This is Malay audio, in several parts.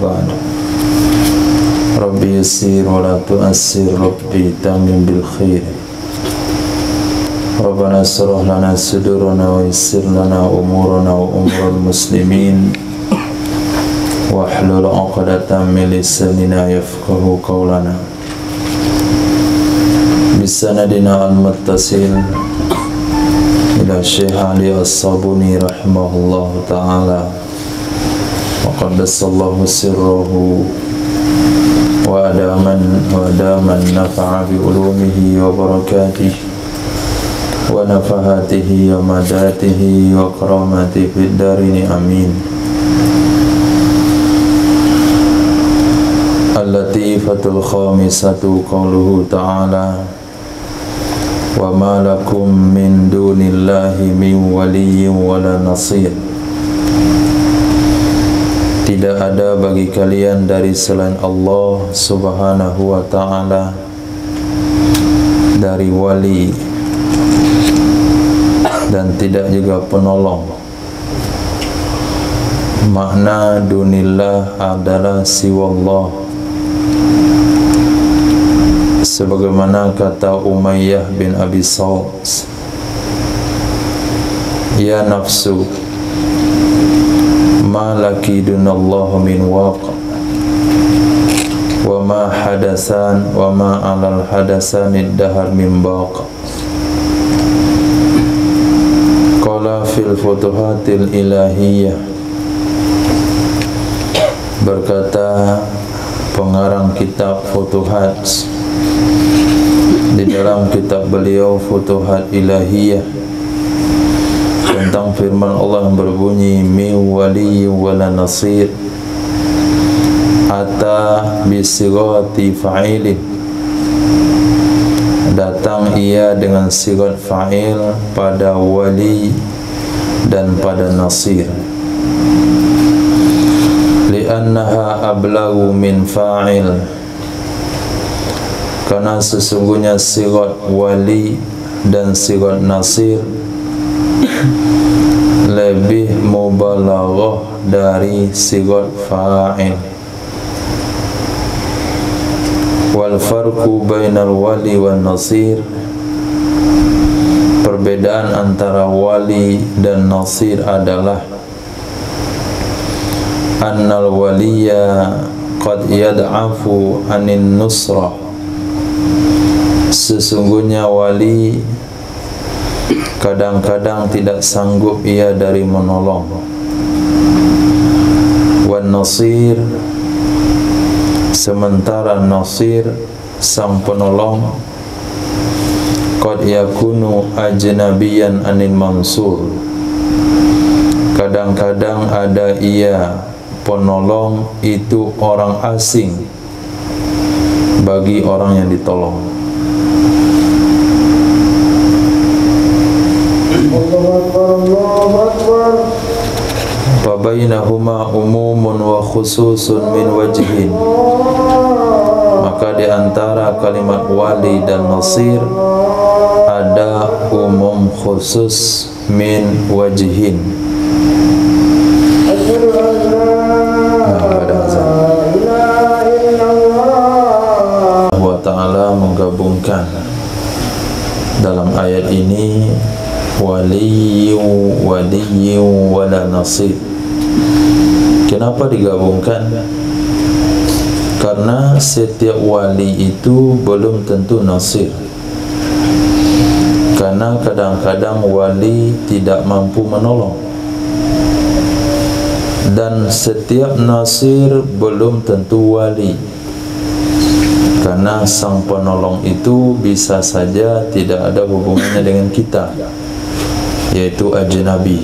ba'd. Rabbi yassir wa la tu'assir, Rabbi tamim bil khair. Rabbana asrah lana sudurana wa yassir lana umurana wa umurul muslimin wahlul 'uqdatam min lisanina yafqahu qawlana. Bisanadina al-muttasil ila Syekh Ali As-Sabuni rahimahullahu ta'ala wa qaddasallahu sirruhu wa adaman nafa'a bi ulumihi wa barakatihi wa nafahatihi wa madatihi wa karamatihi fid darini amin. Al-latifatul khamisatu qawluhu ta'ala wa ma lakum min dunillahi min waliyyin wala nasir. Tidak ada bagi kalian dari selain Allah subhanahu wa ta'ala dari wali dan tidak juga penolong. Makna dunillah adalah siwallah, sebagaimana kata Umayyah bin Abi Salt, ya nafsu ma laki dunallahu min waqa wa ma hadasan wa ma alal hadasanid dahar min baqa. Qala fil futuhatil ilahiyah, berkata pengarang kitab Futuhat di dalam kitab beliau Futuhat Ilahiyah tentang firman Allah yang berbunyi min waliyyin wala nasir, ata bisigati fa'ilin, datang ia dengan sigat fa'il pada wali dan pada nasir. Li'annaha ablagu min fa'il, karena sesungguhnya sigat wali dan sigat nasir lebih mubalaghah dari sigat fa'il. Wal farqu bainal wali wan nasir, perbedaan antara wali dan nasir adalah annal waliya qad yad'afu anin nusrah, sesungguhnya wali kadang-kadang tidak sanggup ia dari menolong. Wan nasir, sementara nasir sang penolong qad yakunu ajnabiyan anil mansur, kadang-kadang ada ia penolong itu orang asing bagi orang yang ditolong. Fabainahuma umumun wa khususun min wajhin, maka di antara kalimat wali dan nasir ada umum khusus min wajhin. Allah Ta'ala menggabungkan dalam ayat ini waliyyu wala nasir. Kenapa digabungkan? Karena setiap wali itu belum tentu nasir. Karena kadang-kadang wali tidak mampu menolong, dan setiap nasir belum tentu wali, karena sang penolong itu bisa saja tidak ada hubungannya dengan kita, yaitu ajnabi.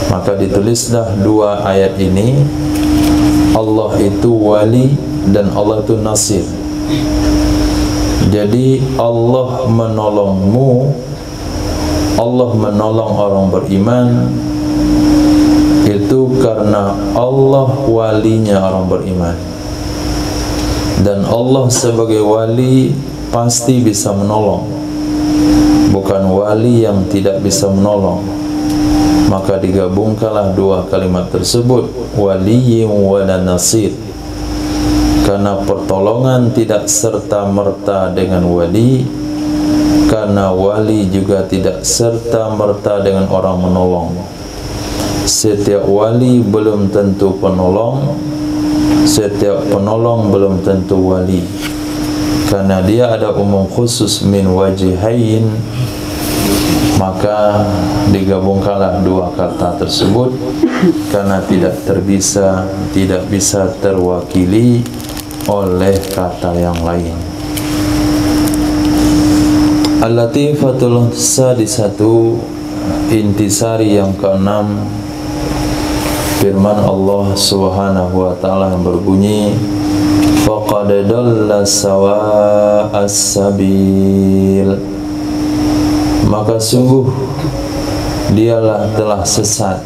Maka ditulislah dua ayat ini, Allah itu wali dan Allah itu nasir. Jadi Allah menolongmu, Allah menolong orang beriman itu karena Allah walinya orang beriman. Dan Allah sebagai wali pasti bisa menolong, bukan wali yang tidak bisa menolong. Maka digabungkanlah dua kalimat tersebut, waliyyin wa nasir, karena pertolongan tidak serta-merta dengan wali, karena wali juga tidak serta-merta dengan orang menolong. Setiap wali belum tentu penolong, setiap penolong belum tentu wali, karena dia ada umum khusus min wajihain. Maka digabungkanlah dua kata tersebut karena tidak bisa terwakili oleh kata yang lain. Al-Latifatul Sadisatu, intisari yang keenam, firman Allah Subhanahu wa taala yang berbunyi, faqad dalla sawa'as sabil, maka sungguh dialah telah sesat,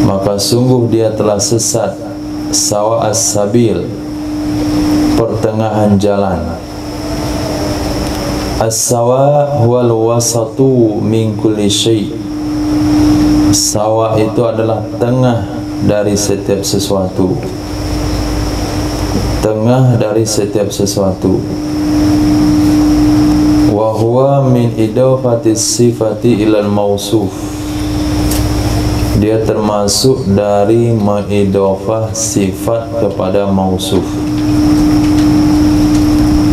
maka sungguh dia telah sesat, sawa'as sabil, pertengahan jalan. As-sawa wal wasatu min kulli syai'. Sawa itu adalah tengah dari setiap sesuatu, tengah dari setiap sesuatu. Wa huwa min idafatis sifati ilal mausuf, dia termasuk dari mengidofah sifat kepada mausuf,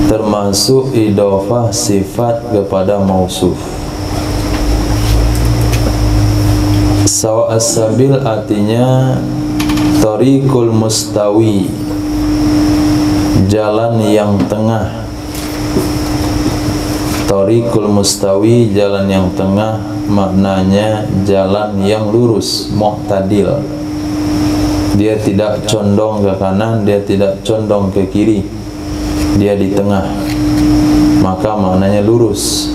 termasuk idofah sifat kepada mausuf. Sawa as-sabil artinya tariqul mustawi, jalan yang tengah. Tariqul mustawi, jalan yang tengah, maknanya jalan yang lurus, mu'tadil. Dia tidak condong ke kanan, dia tidak condong ke kiri, dia di tengah, maka maknanya lurus.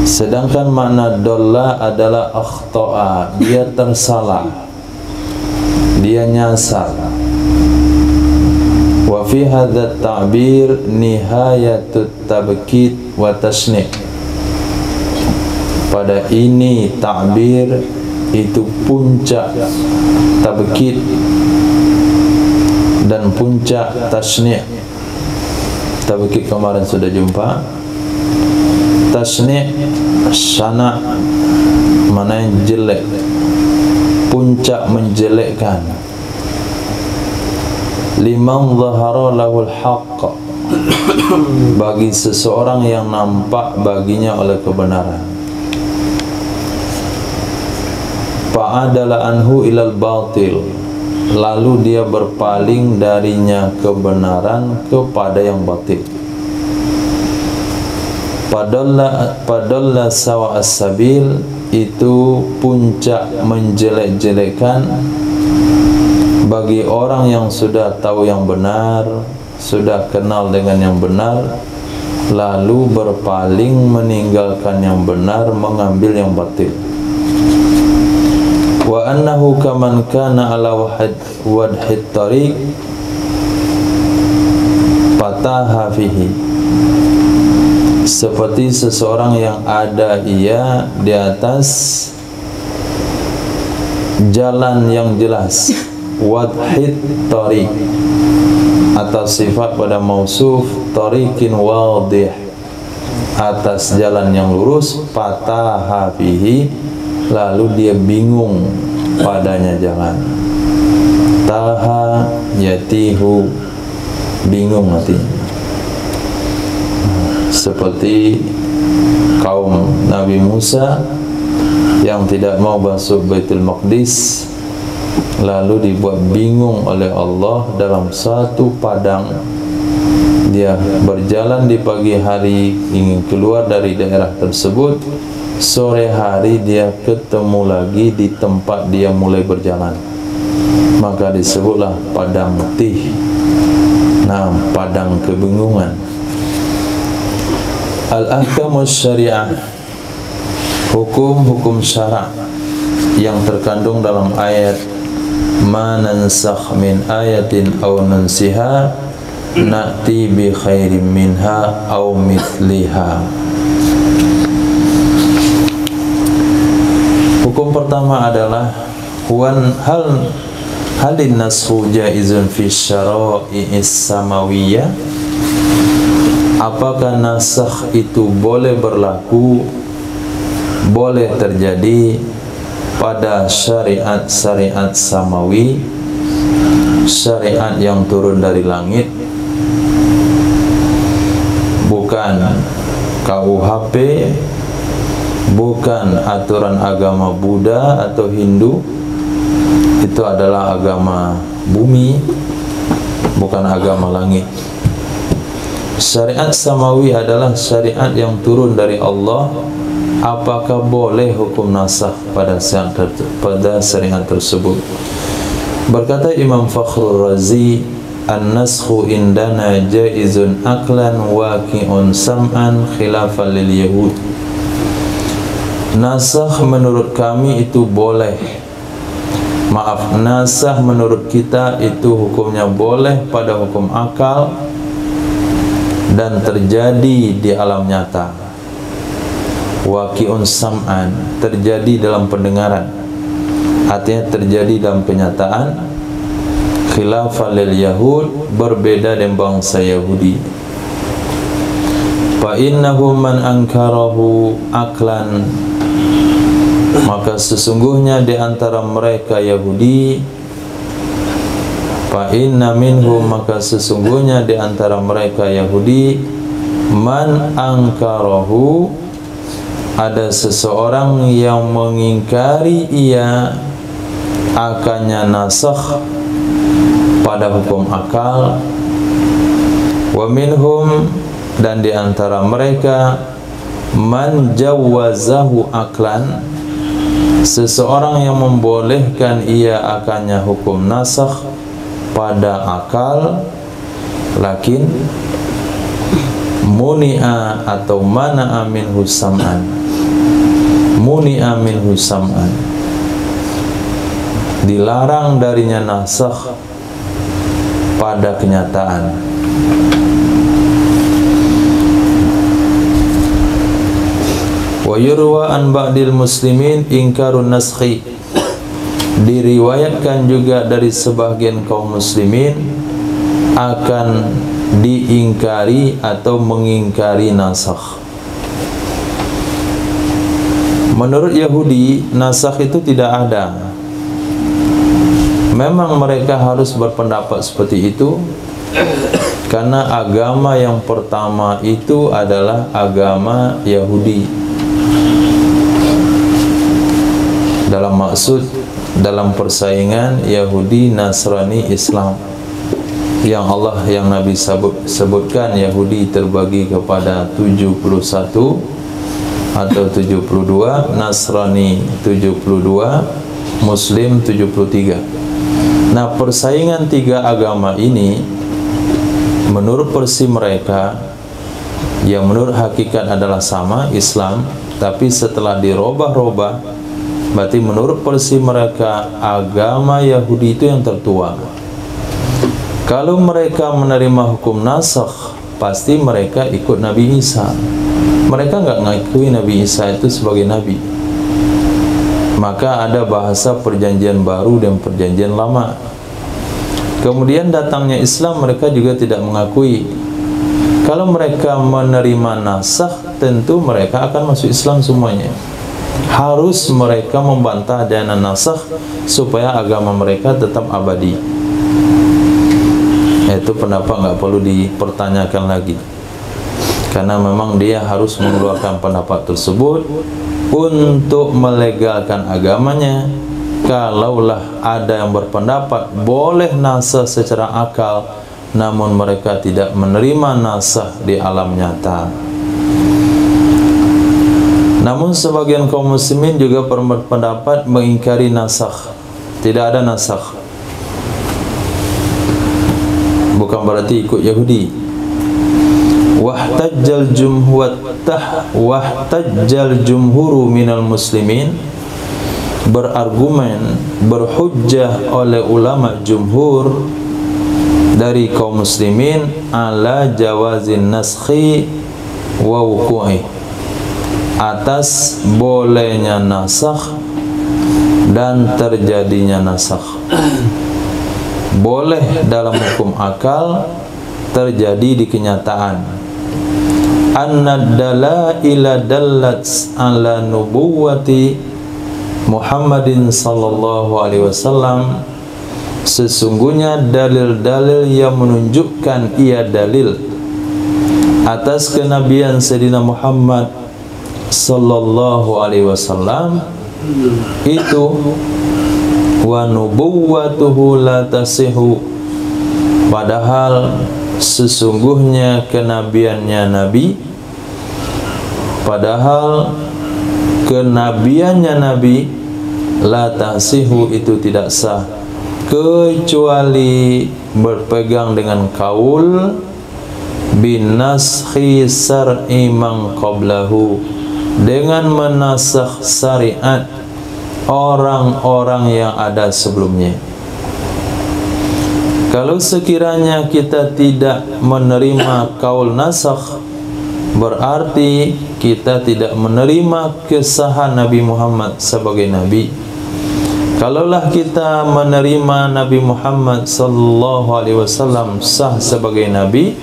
Sedangkan makna dolla adalah akhta'a, dia tersalah, dia nyasar. Wa fi hadzal ta'bir nihayatut tabkit wa tasni'. Pada ini ta'bir itu puncak tabkit dan puncak tasni'. Tabkit kemarin sudah jumpa. Tasni' sana mana yang jelek, puncak menjelekkan. Liman zahara lahul haqq, bagi seseorang yang nampak baginya oleh kebenaran. Fa'adala anhu ilal batil, lalu dia berpaling darinya kebenaran kepada yang batil. Padalla sawa as-sabil, itu puncak menjelek-jelekan bagi orang yang sudah tahu yang benar, sudah kenal dengan yang benar, lalu berpaling meninggalkan yang benar, mengambil yang batil. Wa annahu kaman kana ala wadhit tariq fataha fihi, seperti seseorang yang ada ia di atas jalan yang jelas. Wadhit tariq, atas sifat pada mausuf, tariqin wadih, atas jalan yang lurus, fataha fihi, lalu dia bingung padanya jalan. Taha yatihu, bingung artinya. Seperti kaum Nabi Musa yang tidak mau masuk Baitul Maqdis, lalu dibuat bingung oleh Allah dalam satu padang. Dia berjalan di pagi hari ingin keluar dari daerah tersebut, sore hari dia ketemu lagi di tempat dia mulai berjalan, maka disebutlah padang tih. Nah, padang kebingungan. Al-ahkamus syariah, hukum-hukum syara' yang terkandung dalam ayat ma nansakh min ayatin aw nunsiha na'ti bi khairin minha aw mithliha. pertama adalah halin nasxu jaizun fi syara'i'is samawiyah. Apakah nasakh itu boleh berlaku, boleh terjadi pada syariat-syariat samawi, syariat yang turun dari langit, bukan KUHP, bukan aturan agama Buddha atau Hindu. Itu adalah agama bumi, bukan agama langit. Syariat samawi adalah syariat yang turun dari Allah. Apakah boleh hukum nasakh pada syariat tersebut? Berkata Imam Fakhrul Razi, an-naskhu indana jaizun aqlan waqi'un sam'an khilafan lil yahud. Nasakh menurut kami itu boleh. Nasakh menurut kita itu hukumnya boleh pada hukum akal dan terjadi di alam nyata. Waqi'un sam'an, terjadi dalam pendengaran, artinya terjadi dalam kenyataan. Khilafan lil yahud, berbeda dengan bangsa Yahudi. Fa innahu man ankarahu aklan, maka sesungguhnya di antara mereka Yahudi, fa inna minhum, maka sesungguhnya di antara mereka Yahudi, man angkarahu, ada seseorang yang mengingkari ia akannya nasakh pada hukum akal. Wa minhum, dan di antara mereka, man jawazahu aklan, seseorang yang membolehkan ia akannya hukum nasakh pada akal, lakin muni'a atau mana'a minhu sam'an, muni'a minhu sam'an, dilarang darinya nasakh pada kenyataan. Wa yurwa an ba'dil muslimin ingkarun naskhi, diriwayatkan juga dari sebagian kaum muslimin akan diingkari atau mengingkari nasakh. Menurut Yahudi, nasakh itu tidak ada. Memang mereka harus berpendapat seperti itu karena agama yang pertama itu adalah agama Yahudi. Dalam maksud, dalam persaingan Yahudi, Nasrani, Islam, yang Allah, yang Nabi sebutkan Yahudi terbagi kepada 71 atau 72, Nasrani 72, Muslim 73. Nah, persaingan tiga agama ini menurut versi mereka, yang menurut hakikat adalah sama, Islam, tapi setelah dirobah-robah, berarti menurut versi mereka agama Yahudi itu yang tertua. Kalau mereka menerima hukum nasakh, pasti mereka ikut Nabi Isa. Mereka nggak ngakui Nabi Isa itu sebagai Nabi. Maka ada bahasa perjanjian baru dan perjanjian lama. Kemudian datangnya Islam, mereka juga tidak mengakui. Kalau mereka menerima nasakh, tentu mereka akan masuk Islam semuanya. Harus mereka membantah adanya nasakh supaya agama mereka tetap abadi. Itu pendapat nggak perlu dipertanyakan lagi, karena memang dia harus mengeluarkan pendapat tersebut untuk melegalkan agamanya. Kalaulah ada yang berpendapat boleh nasakh secara akal, namun mereka tidak menerima nasakh di alam nyata. Namun sebagian kaum muslimin juga berpendapat mengingkari nasakh. Tidak ada nasakh. Bukan berarti ikut Yahudi. Wahtajjal jumhuru minal muslimin, berargumen, berhujjah oleh ulama jumhur dari kaum muslimin ala jawazin naskhi wa wuqu'i, atas bolehnya nasakh dan terjadinya nasakh. Boleh dalam hukum akal, terjadi di kenyataan. Annad dalaila dallat ala nubuwati Muhammadin sallallahu alaihi wasallam, sesungguhnya dalil-dalil yang menunjukkan ia dalil atas kenabian Sayyidina Muhammad sallallahu alaihi wasallam itu, wa nubuwwatuhu la tasihu, padahal sesungguhnya kenabiannya Nabi, padahal kenabiannya Nabi la tasihu itu tidak sah kecuali berpegang dengan kaul binaskhi sar'i man qablahu, dengan menasakh syariat orang-orang yang ada sebelumnya. Kalau sekiranya kita tidak menerima kaul nasakh, berarti kita tidak menerima kesahan Nabi Muhammad sebagai Nabi. Kalaulah kita menerima Nabi Muhammad sallallahu alaihi wasallam sah sebagai Nabi,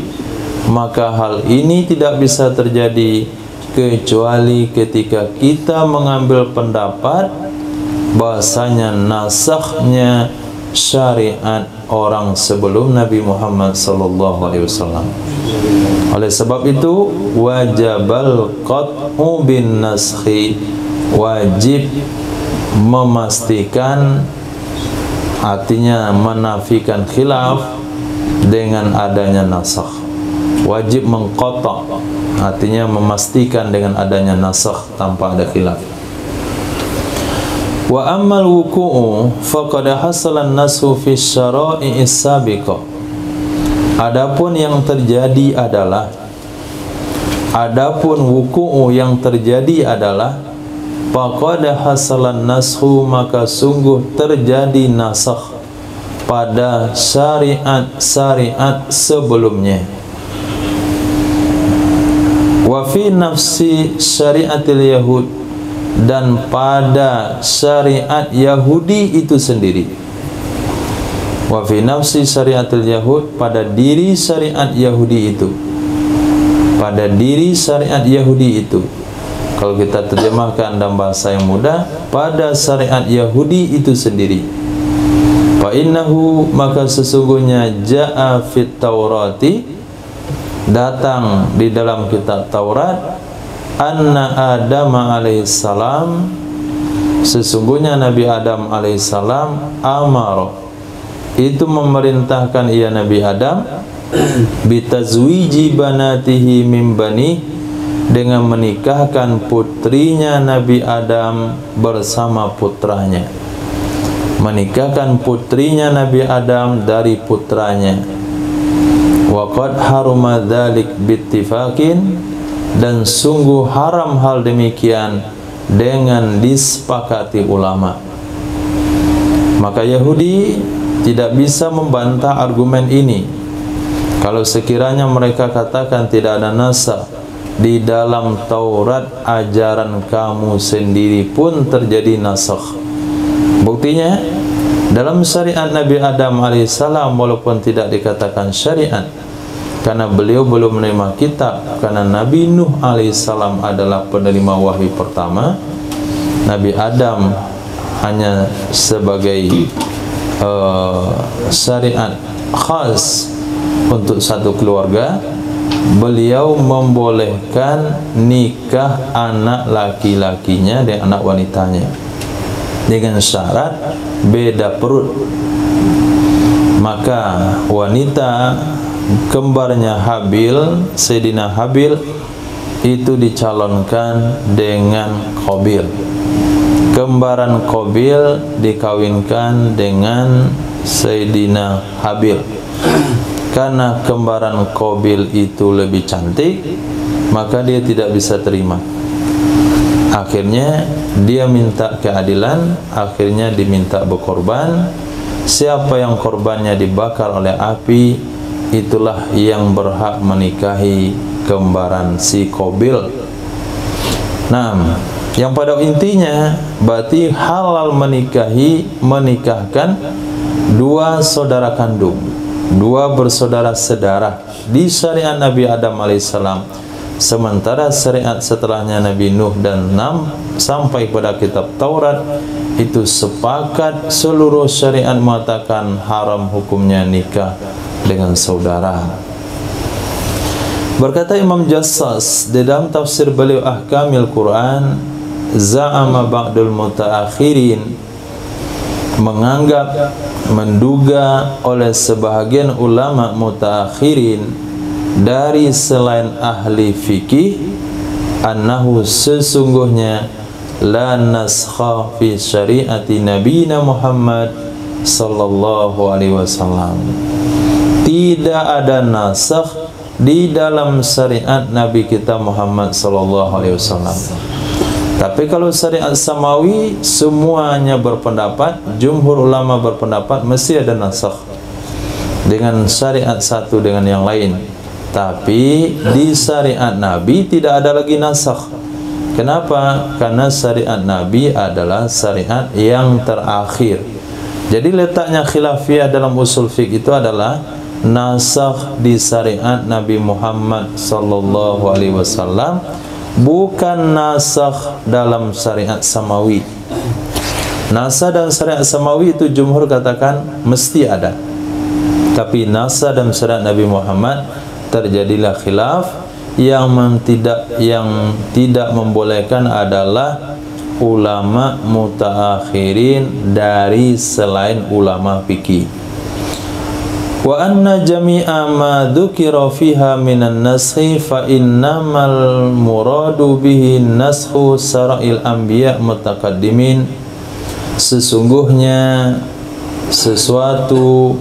maka hal ini tidak bisa terjadi kecuali ketika kita mengambil pendapat bahasanya nasakhnya syariat orang sebelum Nabi Muhammad sallallahu alaihi wasallam. Oleh sebab itu, wajibal qat'u bin naskhi, wajib memastikan, artinya menafikan khilaf dengan adanya nasakh. Wajib mengqata', artinya memastikan dengan adanya nasakh tanpa ada khilaf. Wa ammal wuku'u faqad hasala an-nasu fi syara'i'is sabiqah. Adapun yang terjadi adalah, adapun wuku'u yang terjadi adalah faqad hasala an-nasu, maka sungguh terjadi nasakh pada syariat-syariat sebelumnya. Wa fi nafsi syariatil yahud, dan pada syariat Yahudi itu sendiri. Wa fi nafsi syariatil yahud, pada diri syariat Yahudi itu, pada diri syariat Yahudi itu. Kalau kita terjemahkan dalam bahasa yang mudah, pada syariat Yahudi itu sendiri. Fa innahu, maka sesungguhnya ja'a fit Taurati, datang di dalam kitab Taurat, anna Adam alaihissalam, sesungguhnya Nabi Adam alaihissalam, amar, itu memerintahkan ia Nabi Adam, bitazwiji banatihi min bani, dengan menikahkan putrinya Nabi Adam bersama putranya, menikahkan putrinya Nabi Adam dari putranya. Wa qad haruma dzalik bittifaqin, dan sungguh haram hal demikian dengan disepakati ulama. Maka Yahudi tidak bisa membantah argumen ini. Kalau sekiranya mereka katakan tidak ada nasakh di dalam Taurat, ajaran kamu sendiri pun terjadi nasakh. Buktinya dalam syariat Nabi Adam alaihissalam, walaupun tidak dikatakan syariat karena beliau belum menerima kitab, karena Nabi Nuh alaihissalam adalah penerima wahyu pertama, Nabi Adam hanya sebagai syariat khas untuk satu keluarga. Beliau membolehkan nikah anak laki-lakinya dengan anak wanitanya dengan syarat beda perut. Maka wanita kembarnya Habil, Sayyidina Habil, itu dicalonkan dengan Qabil. Kembaran Qabil dikawinkan dengan Sayyidina Habil. Karena kembaran Qabil itu lebih cantik, maka dia tidak bisa terima. Akhirnya dia minta keadilan, akhirnya diminta berkorban. Siapa yang korbannya dibakar oleh api, itulah yang berhak menikahi kembaran si Qabil. Nah, Yang pada intinya berarti halal menikahkan dua saudara kandung, dua bersaudara sedarah di syariat Nabi Adam alaihissalam. Sementara syariat setelahnya Nabi Nuh dan sampai pada kitab Taurat itu sepakat seluruh syariat mengatakan haram hukumnya nikah dengan saudara. Berkata Imam Jassas di dalam tafsir beliau Ahkamil Quran, za'ama ba'dul mutaakhirin, menduga oleh sebahagian ulama mutaakhirin dari selain ahli fikih, annahu sesungguhnya la naskha fi syariati nabiyina Muhammad sallallahu alaihi wasallam, tidak ada nasakh di dalam syariat Nabi kita Muhammad sallallahu alaihi wasallam. Tapi kalau syariat samawi semuanya berpendapat, jumhur ulama berpendapat mesti ada nasakh dengan syariat satu dengan yang lain. Tapi di syariat Nabi tidak ada lagi nasakh. Kenapa? Karena syariat Nabi adalah syariat yang terakhir. Jadi letaknya khilafiyah dalam usul fiqh itu adalah nasakh di syariat Nabi Muhammad sallallahu alaihi wasallam, bukan nasakh dalam syariat samawi. Nasakh dalam syariat samawi itu jumhur katakan mesti ada. Tapi nasakh dalam syariat Nabi Muhammad terjadilah khilaf. Yang tidak membolehkan adalah ulama mutaakhirin dari selain ulama fikih. Wa anna jami'a ma dzukira fiha minan naskhi fa innamal muradu bihi naskhu sara'il anbiya mutaqaddimin. Sesungguhnya sesuatu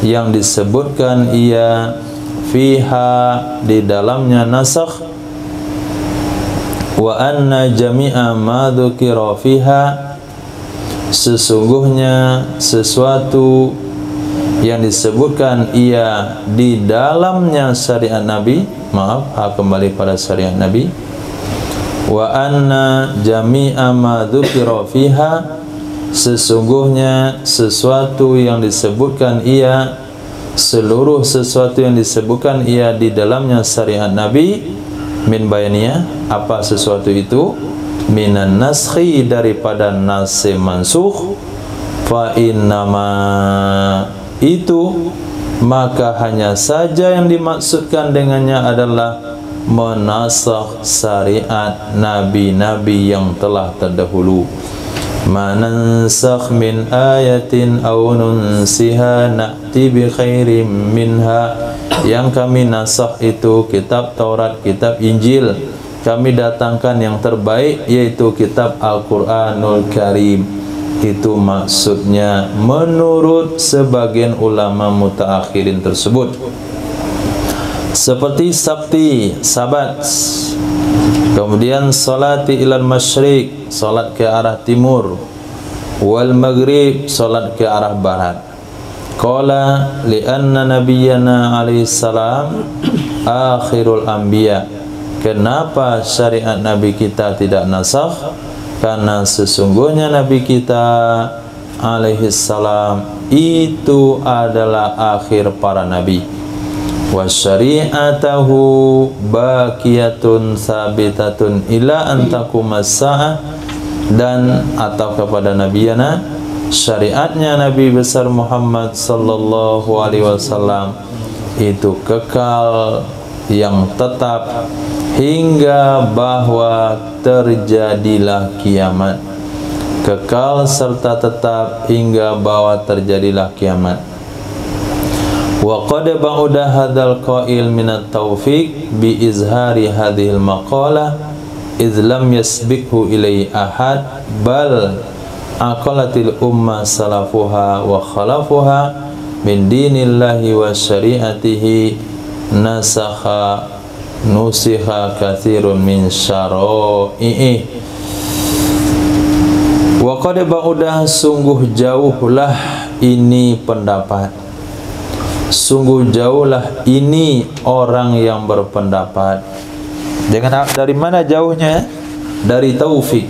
yang disebutkan ia fiha di dalamnya nasakh, wa anna jami'a ma dzukira fiha, sesungguhnya sesuatu yang disebutkan ia di dalamnya syariat Nabi, kembali pada syariat Nabi. Wa anna jami'a ma dzukira fiha, sesungguhnya sesuatu yang disebutkan ia, seluruh sesuatu yang disebutkan ia di dalamnya syariat Nabi, min bayaniyah, apa sesuatu itu, minan naskhi, daripada nasih mansukh, fa innama, itu maka hanya saja yang dimaksudkan dengannya adalah menasakh syariat nabi-nabi yang telah terdahulu. Manansakh min ayatin aw nunsiha na'ti bi khairim minha, yang kami nasakh itu kitab Taurat, kitab Injil, kami datangkan yang terbaik yaitu kitab Al-Quranul Karim. Itu maksudnya menurut sebagian ulama mutaakhirin tersebut. Seperti sabti, sabat, kemudian salati ilal masyriq, salat ke arah timur, wal maghrib, salat ke arah barat. Qala li'anna nabiyyana alaihi salam akhirul anbiya. Kenapa syariat Nabi kita tidak nasakh? Karena sesungguhnya Nabi kita alaihi salam itu adalah akhir para nabi. Wa syari'atahu baqiyatun sabitatun ila an taqumas sa'ah, dan atau kepada nabiyana, syariatnya Nabi besar Muhammad sallallahu alaihi wasallam itu kekal, yang tetap hingga bahwa terjadilah kiamat. Kekal serta tetap hingga bahwa terjadilah kiamat. Wa qad ba'uda hadzal qail min at-tawfiq bi izhari hadhil maqalah idh lam yasbiqhu ilai ahad, bal aqalatil umma salafuha wa khalafuha min dinillahi wa syari'atihi nasakha nusikha katsirun min syara'i'i. Wa qad ba'uda, sungguh jauhlah ini pendapat, sungguh jauhlah ini orang yang berpendapat. Dengan dari mana jauhnya? dari taufik,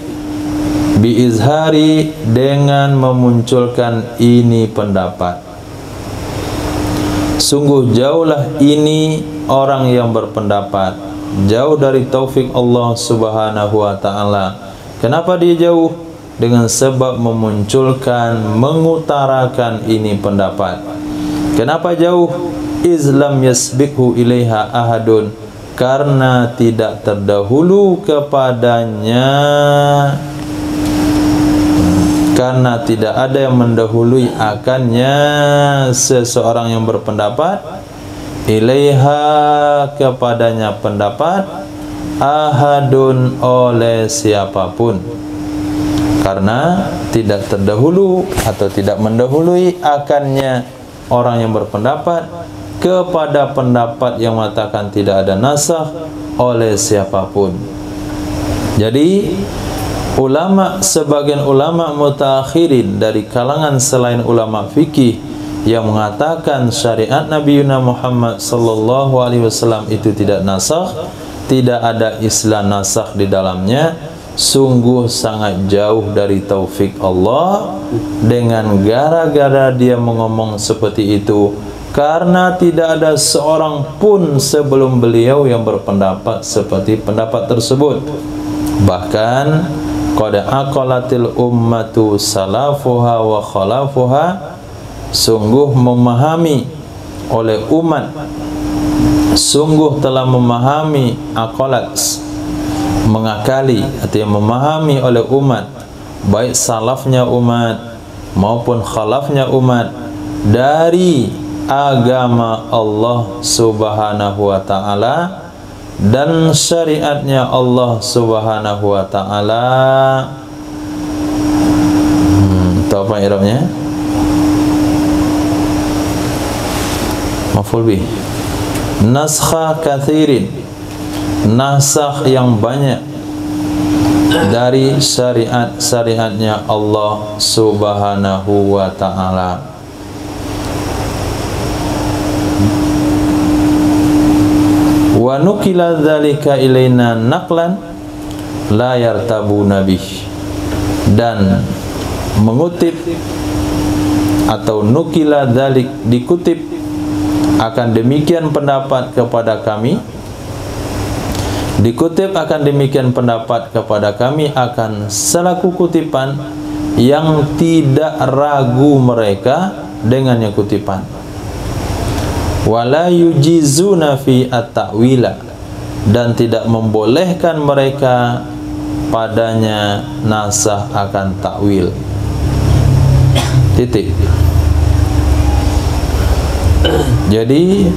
biizhari dengan memunculkan ini pendapat. Sungguh jauhlah ini orang yang berpendapat, jauh dari taufik Allah Subhanahu wa ta'ala. Kenapa dia jauh? Dengan sebab memunculkan, mengutarakan ini pendapat. Kenapa jauh? Islam yasbiqhu ilaiha ahadun, karena tidak terdahulu kepadanya, karena tidak ada yang mendahului akannya seseorang yang berpendapat, ilaiha kepadanya pendapat, ahadun oleh siapapun, karena tidak terdahulu atau tidak mendahului akannya orang yang berpendapat kepada pendapat yang mengatakan tidak ada nasakh oleh siapapun. Jadi ulama, sebagian ulama mutakhirin dari kalangan selain ulama fikih yang mengatakan syariat Nabi Muhammad sallallahu alaihi wasallam itu tidak nasakh, tidak ada istilah nasakh di dalamnya, sungguh sangat jauh dari taufik Allah. Dengan gara-gara dia mengomong seperti itu, karena tidak ada seorang pun sebelum beliau yang berpendapat seperti pendapat tersebut. Bahkan qad aqalatil ummatu salafuha wa khalafuha, sungguh memahami oleh umat, sungguh telah memahami, aqalat mengakali atau memahami oleh umat, baik salafnya umat maupun khalafnya umat, dari agama Allah Subhanahu wa ta'ala dan syariatnya Allah Subhanahu wa ta'ala. Tahu apa i'rabnya? Maf'ul bih. Naskha kathirin, nasakh yang banyak dari syariatnya Allah Subhanahu wa ta'ala. Wa nukila dzalika ilaina naqlan la yartabu nabih, dan mengutip atau nukila dzalik dikutip akan demikian pendapat kepada kami, dikutip akan demikian pendapat kepada kami akan selaku kutipan yang tidak ragu mereka dengan yang kutipan. Wala yujizuna fi at-ta'wila, dan tidak membolehkan mereka padanya nasah akan takwil. Titik. Jadi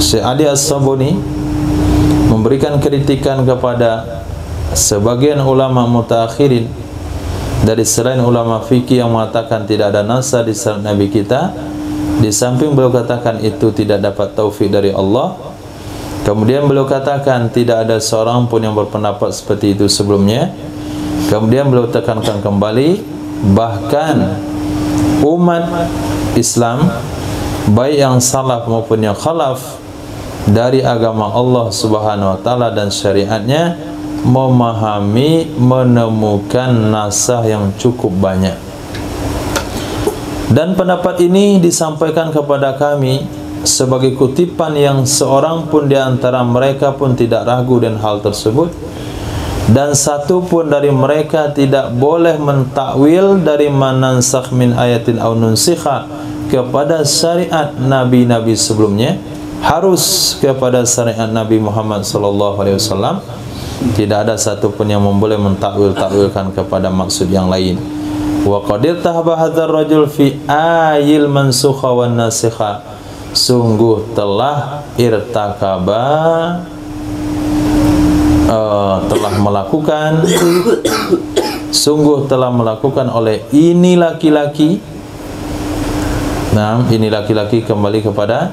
Syekh Ali As-Sabuni memberikan kritikan kepada sebagian ulama mutakhirin dari selain ulama fikih yang mengatakan tidak ada nasah di syariat Nabi kita. Di samping beliau katakan itu tidak dapat taufik dari Allah, kemudian beliau katakan tidak ada seorang pun yang berpendapat seperti itu sebelumnya. Kemudian beliau tekankan kembali, bahkan umat Islam baik yang salaf maupun yang khalaf dari agama Allah Subhanahu wa ta'ala dan syariatnya memahami, menemukan nasah yang cukup banyak. Dan pendapat ini disampaikan kepada kami sebagai kutipan yang seorang pun di antara mereka pun tidak ragu dengan hal tersebut, dan satu pun dari mereka tidak boleh mentakwil dari manansakh min ayatin aw nunsikha kepada syariat nabi-nabi sebelumnya, harus kepada syariat Nabi Muhammad sallallahu alaihi wasallam. Tidak ada satu pun yang boleh mentakwil-takwilkan kepada maksud yang lain. Wa qadir tahaba hadzal rajul fi ayil mansukha wan nasikha, sungguh telah irtakaba telah melakukan sungguh telah melakukan oleh ini laki-laki. Nah, ini laki-laki kembali kepada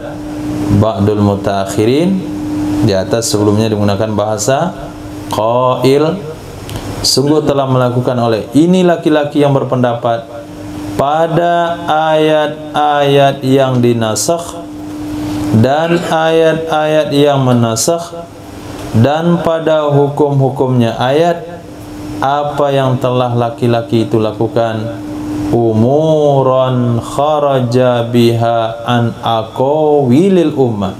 ba'dul mutaakhirin. Di atas sebelumnya digunakan bahasa qail. Sungguh telah melakukan oleh ini laki-laki yang berpendapat pada ayat-ayat yang dinasakh dan ayat-ayat yang menasakh dan pada hukum-hukumnya ayat apa yang telah laki-laki itu lakukan, umuran kharaja biha an aqawilil ummah,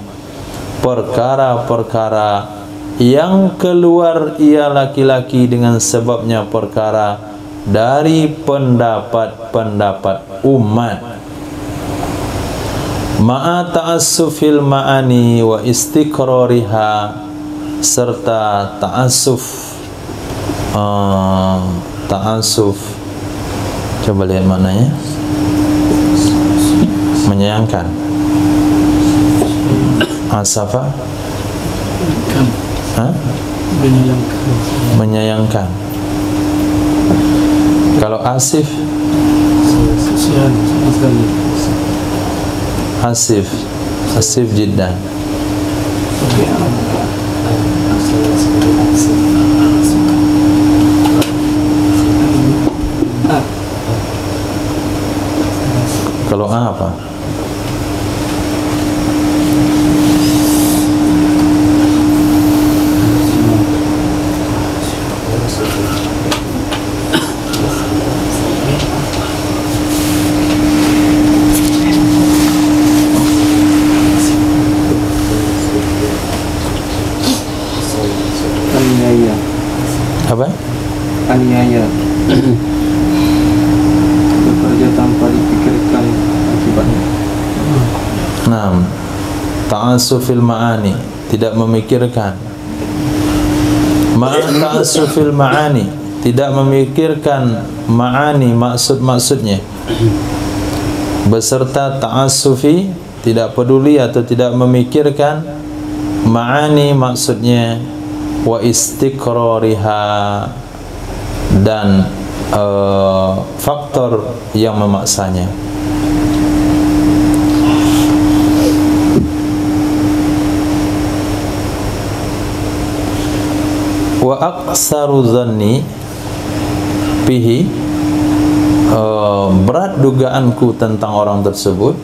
perkara-perkara yang keluar ia laki-laki dengan sebabnya perkara dari pendapat-pendapat umat, ma'a ta'assufil ma'ani wa istiqrariha, serta ta'assuf. Ta'assuf, coba lihat maknanya. Menyayangkan. Asafa, menyayangkan. Kalau asif, asif jiddan. Kalau apa? Apa? Aniaya. Bekerja tanpa dipikirkan akibatnya. Nah, ta'assufil ma'ani, tidak memikirkan. Ta'assufil ma'ani, tidak memikirkan ma'ani, maksud-maksudnya. Beserta ta'assufi, tidak peduli atau tidak memikirkan ma'ani, maksudnya, wa istiqrariha, dan faktor yang memaksanya. Wa aqsaru dhanni bihi, berat dugaanku tentang orang tersebut.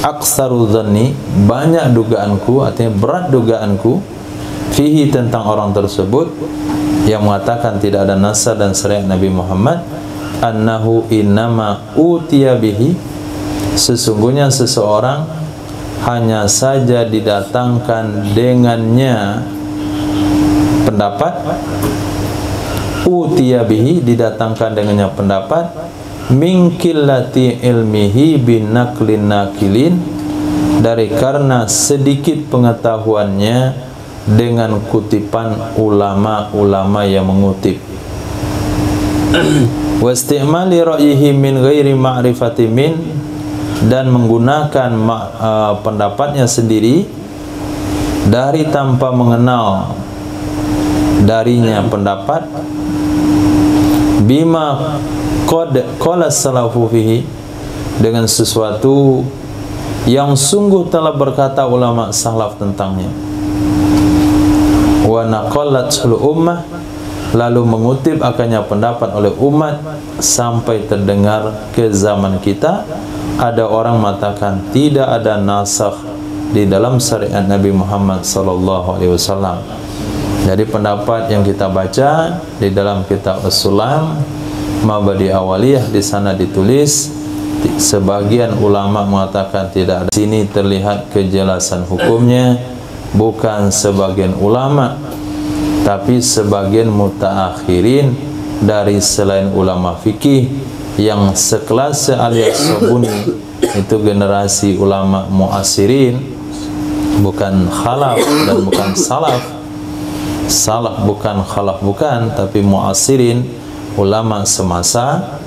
Aqsaru dhanni, banyak dugaanku, artinya berat dugaanku, fihi, tentang orang tersebut yang mengatakan tidak ada nasar dan syariat Nabi Muhammad, annahu innama utiya bihi, sesungguhnya seseorang hanya saja didatangkan dengannya pendapat, utiya bihi, didatangkan dengannya pendapat, min qillati ilmihi bin naqlin nakilin, dari karena sedikit pengetahuannya dengan kutipan ulama-ulama yang mengutip. Wa istimali ra'yihi min ghairi ma'rifati min, dan menggunakan pendapatnya sendiri dari tanpa mengenal darinya pendapat, bima qala salafu fihi, dengan sesuatu yang sungguh telah berkata ulama salaf tentangnya. Wa naqallatul ummah, lalu mengutip akannya pendapat oleh umat, sampai terdengar ke zaman kita ada orang mengatakan tidak ada nasakh di dalam syariat Nabi Muhammad sallallahu alaihi wasallam. Jadi pendapat yang kita baca di dalam kitab As-Sulam Mabadi Awaliyah, di sana ditulis sebagian ulama mengatakan tidak ada. Sini terlihat kejelasan hukumnya. Bukan sebagian ulama, tapi sebagian mutaakhirin dari selain ulama fikih yang sekelas Al-Yasabuni, itu generasi ulama muasirin, bukan khalaf dan bukan salaf. Salaf bukan, khalaf bukan, tapi muasirin, ulama semasa,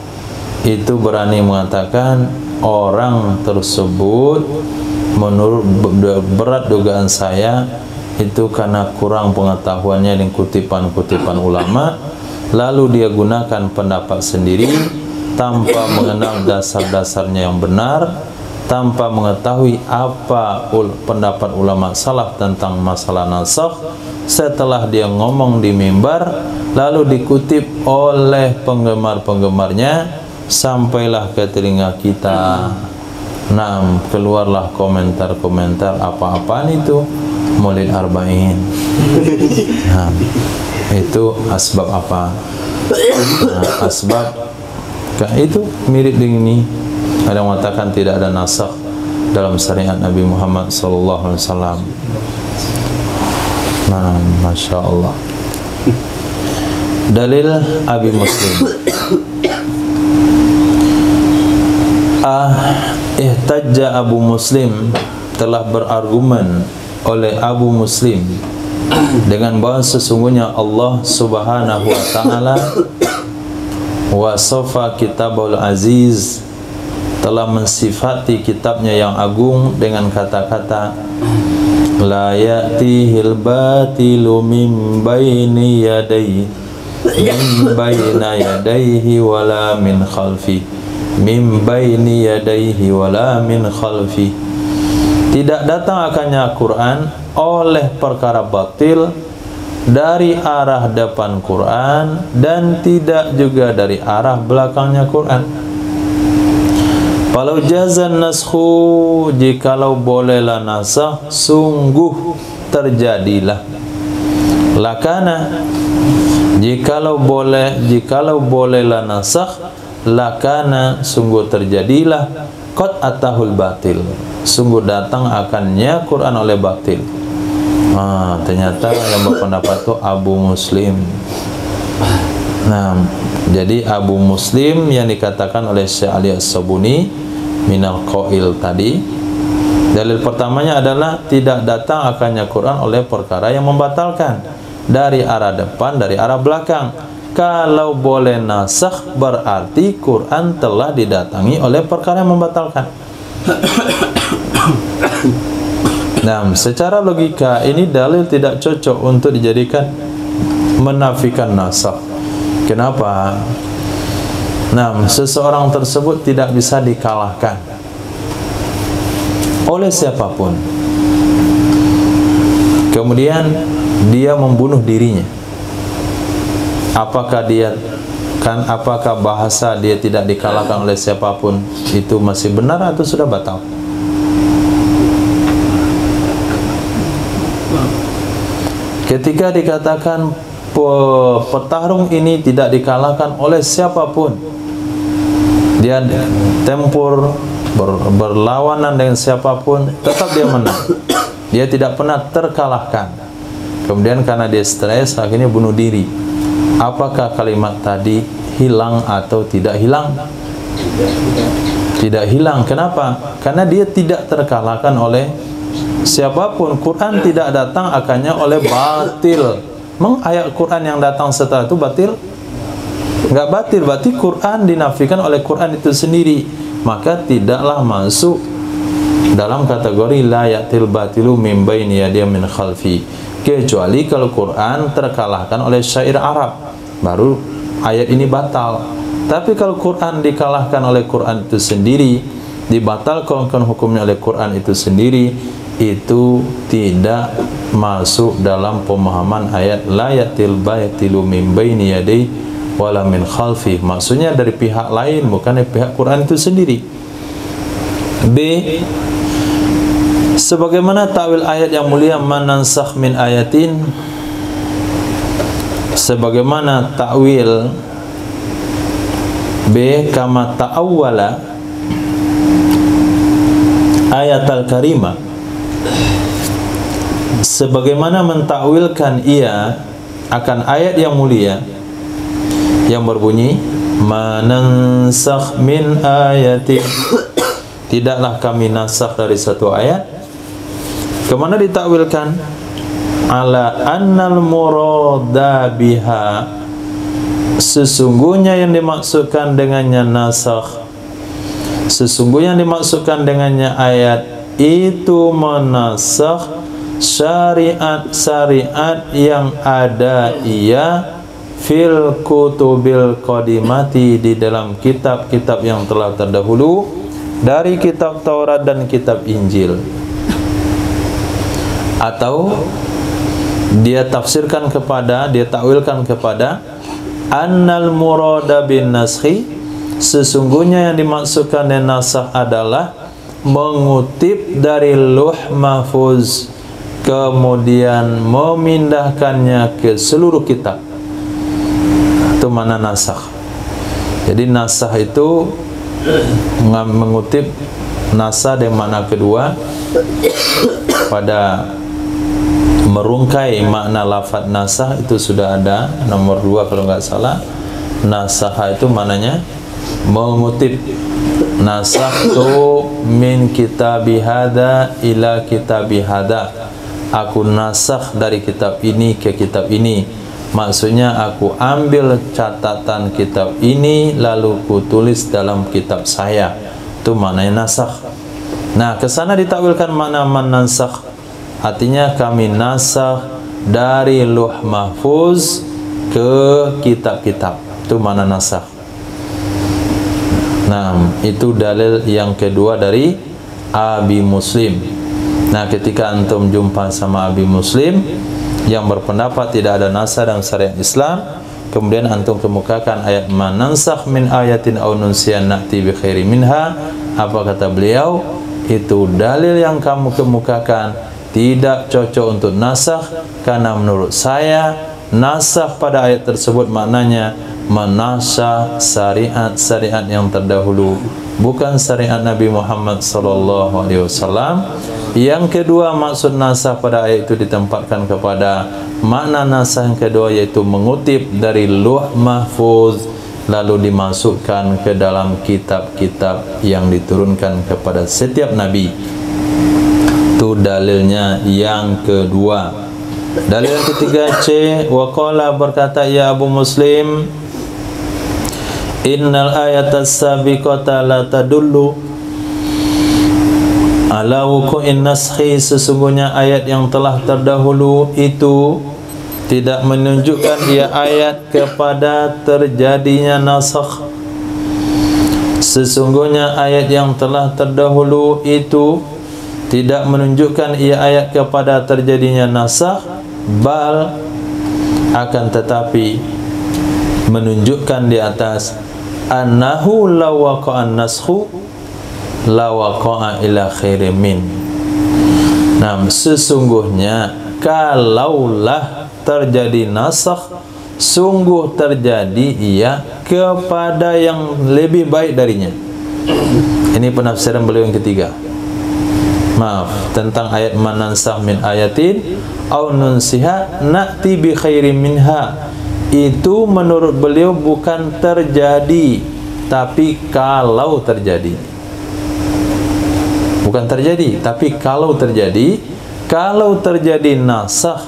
itu berani mengatakan orang tersebut, menurut berat dugaan saya, itu karena kurang pengetahuannya dengan kutipan-kutipan ulama, lalu dia gunakan pendapat sendiri tanpa mengenal dasar-dasarnya yang benar, tanpa mengetahui apa pendapat ulama salaf tentang masalah nasakh. Setelah dia ngomong di mimbar, lalu dikutip oleh penggemar-penggemarnya, sampailah ke telinga kita. Nah, keluarlah komentar-komentar apa-apaan itu. Maulid Arba'in. Nah, itu asbab apa? Nah, asbab itu mirip dengan ini. Ada yang mengatakan tidak ada nasakh dalam syariat Nabi Muhammad SAW. Nah, Masya Allah. Dalil Abi Muslim. Ihtajja Abu Muslim, telah berargumen oleh Abu Muslim dengan bahwa sesungguhnya Allah Subhanahu wa taala wasafa kitabul aziz, telah mensifati kitabnya yang agung dengan kata-kata la ya'tihil batilu min baini yadayhi min bayna yadayhi wala min khalfi min baini yadayhi wala min khalfi. Tidak datang akannya Quran oleh perkara batil dari arah depan Quran dan tidak juga dari arah belakangnya Quran. Kalau jazan naskhu, jikalau bolehlah nasakh, sungguh terjadilah. Lakana, jikalau bolehlah nasakh, lakana, sungguh terjadilah. Qad atahul batil, sungguh datang akannya Quran oleh batil. Ternyata yang berpendapat itu Abu Muslim. Nah, jadi Abu Muslim yang dikatakan oleh Syekh Ali As-Sabuni minal qail tadi, dalil pertamanya adalah tidak datang akannya Quran oleh perkara yang membatalkan dari arah depan, dari arah belakang. Kalau boleh nasakh berarti Quran telah didatangi oleh perkara yang membatalkan. Nah, secara logika ini dalil tidak cocok untuk dijadikan menafikan nasakh. Kenapa? Nah, seseorang tersebut tidak bisa dikalahkan oleh siapapun. Kemudian dia membunuh dirinya. Apakah bahasa dia tidak dikalahkan oleh siapapun itu masih benar atau sudah batal? Ketika dikatakan petarung ini tidak dikalahkan oleh siapapun, dia tempur berlawanan dengan siapapun, tetap dia menang, dia tidak pernah terkalahkan. Kemudian karena dia stres akhirnya bunuh diri. Apakah kalimat tadi hilang atau tidak hilang? Tidak hilang. Kenapa? Karena dia tidak terkalahkan oleh siapapun. Quran tidak datang akannya oleh batil. Ayat Quran yang datang setelah itu batil? Enggak batil. Berarti Quran dinafikan oleh Quran itu sendiri. Maka tidaklah masuk dalam kategori la yatil batilu min baini yadihi min khalfi, kecuali kalau Quran terkalahkan oleh syair Arab, baru ayat ini batal. Tapi kalau Quran dikalahkan oleh Quran itu sendiri, dibatalkan hukumnya oleh Quran itu sendiri, itu tidak masuk dalam pemahaman ayat la yatil batilu min baini yadihi wala min khalfi. Maksudnya dari pihak lain, bukan dari pihak Quran itu sendiri. B, sebagaimana takwil ayat yang mulia manansakh min ayatin, sebagaimana takwil B kama ta'awwala ayat al-karimah, sebagaimana mentakwilkan ia akan ayat yang mulia yang berbunyi manansakh min ayatin, tidaklah kami nasakh dari satu ayat. Kemana ditakwilkan? Ala annal murada biha, sesungguhnya yang dimaksudkan dengannya nasakh, sesungguhnya yang dimaksudkan dengannya ayat itu menasakh syariat-syariat yang ada ia fil kutubil qadimati, di dalam kitab-kitab yang telah terdahulu dari kitab Taurat dan kitab Injil. Atau dia tafsirkan kepada, dia takwilkan kepada annal murada bin naskhi, sesungguhnya yang dimaksudkan dengan nasakh adalah mengutip dari Lauh Mahfuz kemudian memindahkannya ke seluruh kitab. Itu mana nasakh. Jadi nasakh itu mengutip nasa dengan makna kedua pada merungkai makna lafaz nasakh itu sudah ada nomor 2 kalau nggak salah. Nasakh itu maknanya mengutip. Nasakhtu min kitabi hada ila kitabi hada. Aku nasakh dari kitab ini ke kitab ini. Maksudnya aku ambil catatan kitab ini lalu ku tulis dalam kitab saya. Itu maknanya nasakh. Nah, ke sana ditakwilkan makna nasakh. Artinya kami nasakh dari Lauh Mahfuz ke kitab-kitab. Itu makna nasakh. Nah, itu dalil yang kedua dari Abi Muslim. Nah, ketika antum jumpa sama Abi Muslim yang berpendapat tidak ada nasakh dalam syariat Islam, kemudian antum kemukakan ayat manansakh min ayatin aw nunsiyan na'ti bi khairi minha, apa kata beliau? Itu dalil yang kamu kemukakan tidak cocok untuk nasakh, karena menurut saya nasakh pada ayat tersebut maknanya menasakh syariat yang terdahulu, bukan syariat Nabi Muhammad sallallahu alaihi wasallam. Yang kedua, maksud nasakh pada ayat itu ditempatkan kepada makna nasakh yang kedua, yaitu mengutip dari Lauh Mahfuz lalu dimasukkan ke dalam kitab-kitab yang diturunkan kepada setiap nabi. Itu dalilnya yang kedua. Dalil yang ketiga C, waqala berkata ya Abu Muslim, innal ayatas sabiqata la tadullu ala wuqu'in naskhi, sesungguhnya ayat yang telah terdahulu itu tidak menunjukkan ia ayat kepada terjadinya nasakh. Sesungguhnya ayat yang telah terdahulu itu tidak menunjukkan ia ayat kepada terjadinya nasakh, bal akan tetapi menunjukkan di atas annahu law waqa'a naskhu la waqa'a ila khairin min. Nah, sesungguhnya kalaulah terjadi nasakh, sungguh terjadi ia kepada yang lebih baik darinya. Ini penafsiran beliau yang ketiga. Maaf, tentang ayat manansakh min ayatin aw nunsiha na'ti bi khairin minha. Itu menurut beliau bukan terjadi, tapi kalau terjadi. Bukan terjadi, tapi kalau terjadi. Kalau terjadi nasakh,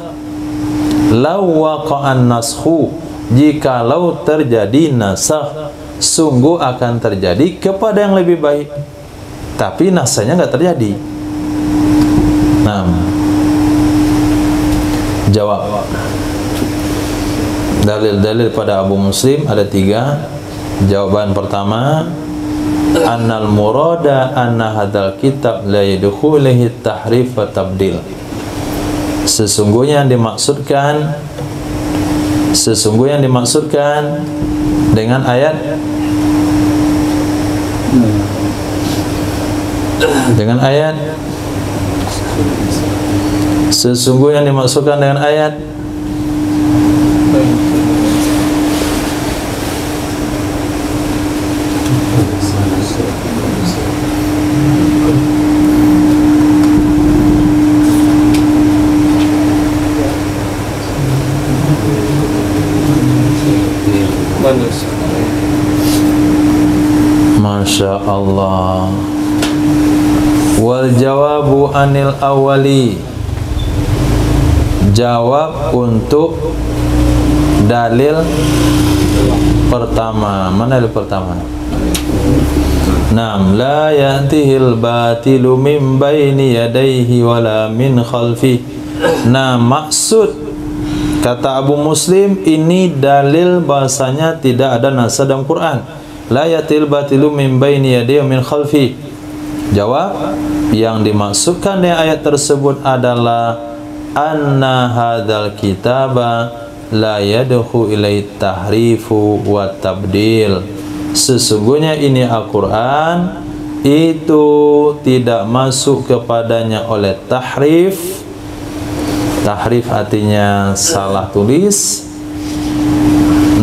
law waqa'an naskhu, jikalau terjadi nasakh, sungguh akan terjadi kepada yang lebih baik, tapi nasakhnya nggak terjadi. Nah, jawab. Dalil-dalil pada Abu Muslim ada 3. Jawaban pertama, annal murada anna hadzal kitab la yadkhuluhi tahrif wa tabdil. Sesungguhnya yang dimaksudkan dengan ayat sesungguhnya yang dimaksudkan dengan ayat Masya Allah. Wal jawabu anil awali, jawab untuk dalil pertama. Mana dalil pertama? Naam, la ya'tihil batilu min baini yadayhi wala min khalfi. Nah, maksud kata Abu Muslim ini dalil bahasanya tidak ada nasakh dalam Quran. La yatil batilu min baini yadayhi min khalfi. Jawab, yang dimaksudkan dengan ayat tersebut adalah anna hadzal kitaba la yadkhu ilai tahrifu wa tabdil. Sesungguhnya ini Al-Quran itu tidak masuk kepadanya oleh tahrif Tahrif artinya salah tulis.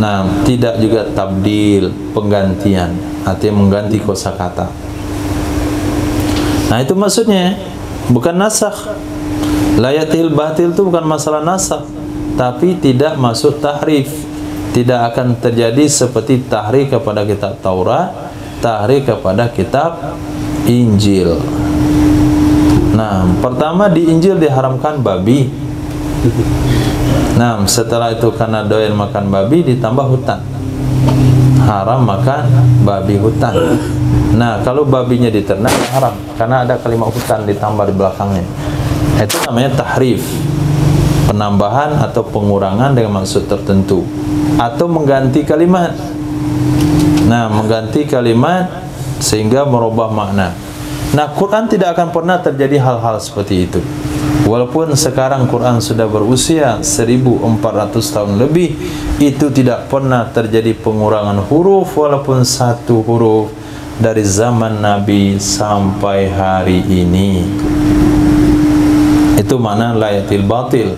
Nah, tidak juga tabdil, penggantian, artinya mengganti kosakata. Nah, itu maksudnya, bukan nasakh. Layatil batil itu bukan masalah nasakh, tapi tidak masuk tahrif. Tidak akan terjadi seperti tahrif kepada kitab Taurat, tahrif kepada kitab Injil. Nah, pertama di Injil diharamkan babi. Nah, setelah itu karena doyan makan babi ditambah hutan. Haram makan babi hutan. Nah, kalau babinya diternak haram karena ada kalimat hutan ditambah di belakangnya. Itu namanya tahrif. Penambahan atau pengurangan dengan maksud tertentu atau mengganti kalimat. Nah, mengganti kalimat sehingga merubah makna. Nah, Quran tidak akan pernah terjadi hal-hal seperti itu. Walaupun sekarang Quran sudah berusia 1400 tahun lebih, itu tidak pernah terjadi pengurangan huruf walaupun satu huruf dari zaman Nabi sampai hari ini. Itu makna layatil batil.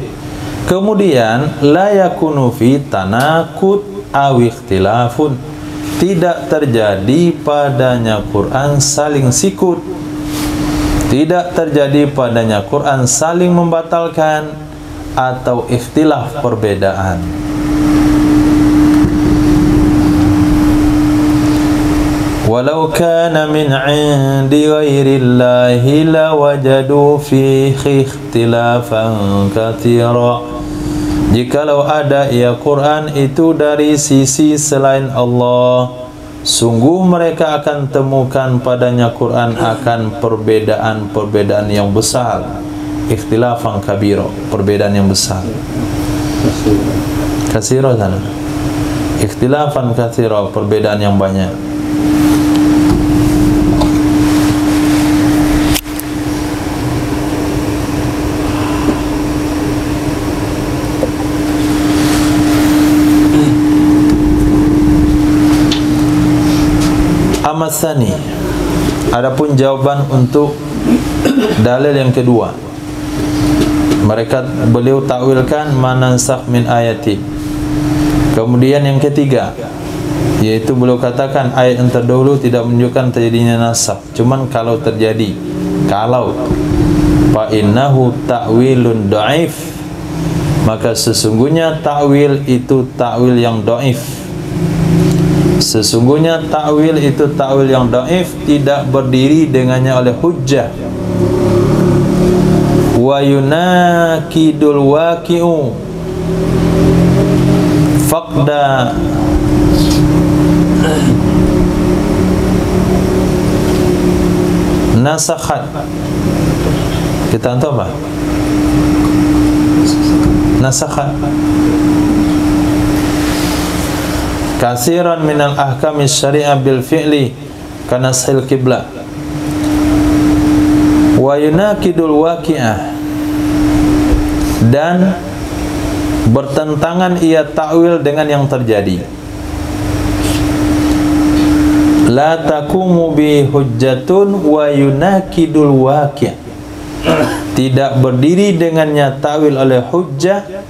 Kemudian la yakunu fi tanakut aw ikhtilafun. Tidak terjadi padanya Quran saling sikut. Tidak terjadi padanya Quran saling membatalkan atau ikhtilaf perbedaan. Walau kana min 'indi ghairillahi lawajadu fihi ikhtilafan katsira. Jikalau ada ya Quran itu dari sisi selain Allah, sungguh mereka akan temukan padanya Quran akan perbedaan-perbedaan yang besar. Ikhtilafan kabiro, perbedaan yang besar. Kasiro sana. Ikhtilafan katsira, perbedaan yang banyak. Amasani. Adapun jawaban untuk dalil yang kedua, beliau takwilkan manansakh min ayati. Kemudian yang ketiga, yaitu beliau katakan ayat yang terdahulu tidak menunjukkan terjadinya nasakh. Cuman kalau terjadi, fa innahu ta'wilun dhaif, maka sesungguhnya takwil itu takwil yang dhaif. Sesungguhnya takwil itu takwil yang dhaif, tidak berdiri dengannya oleh hujjah. Wa yunakidul waqi'u faqda nasakhat. Kita tahu apa? Nasakhat kasiran minal ahkami syari'ah bil fi'li kanashil qiblah wa yunakidul waqi'ah, dan bertentangan ia takwil dengan yang terjadi. La takumu bi hujjatun wa yunakidul waqi', tidak berdiri dengannya takwil oleh hujjah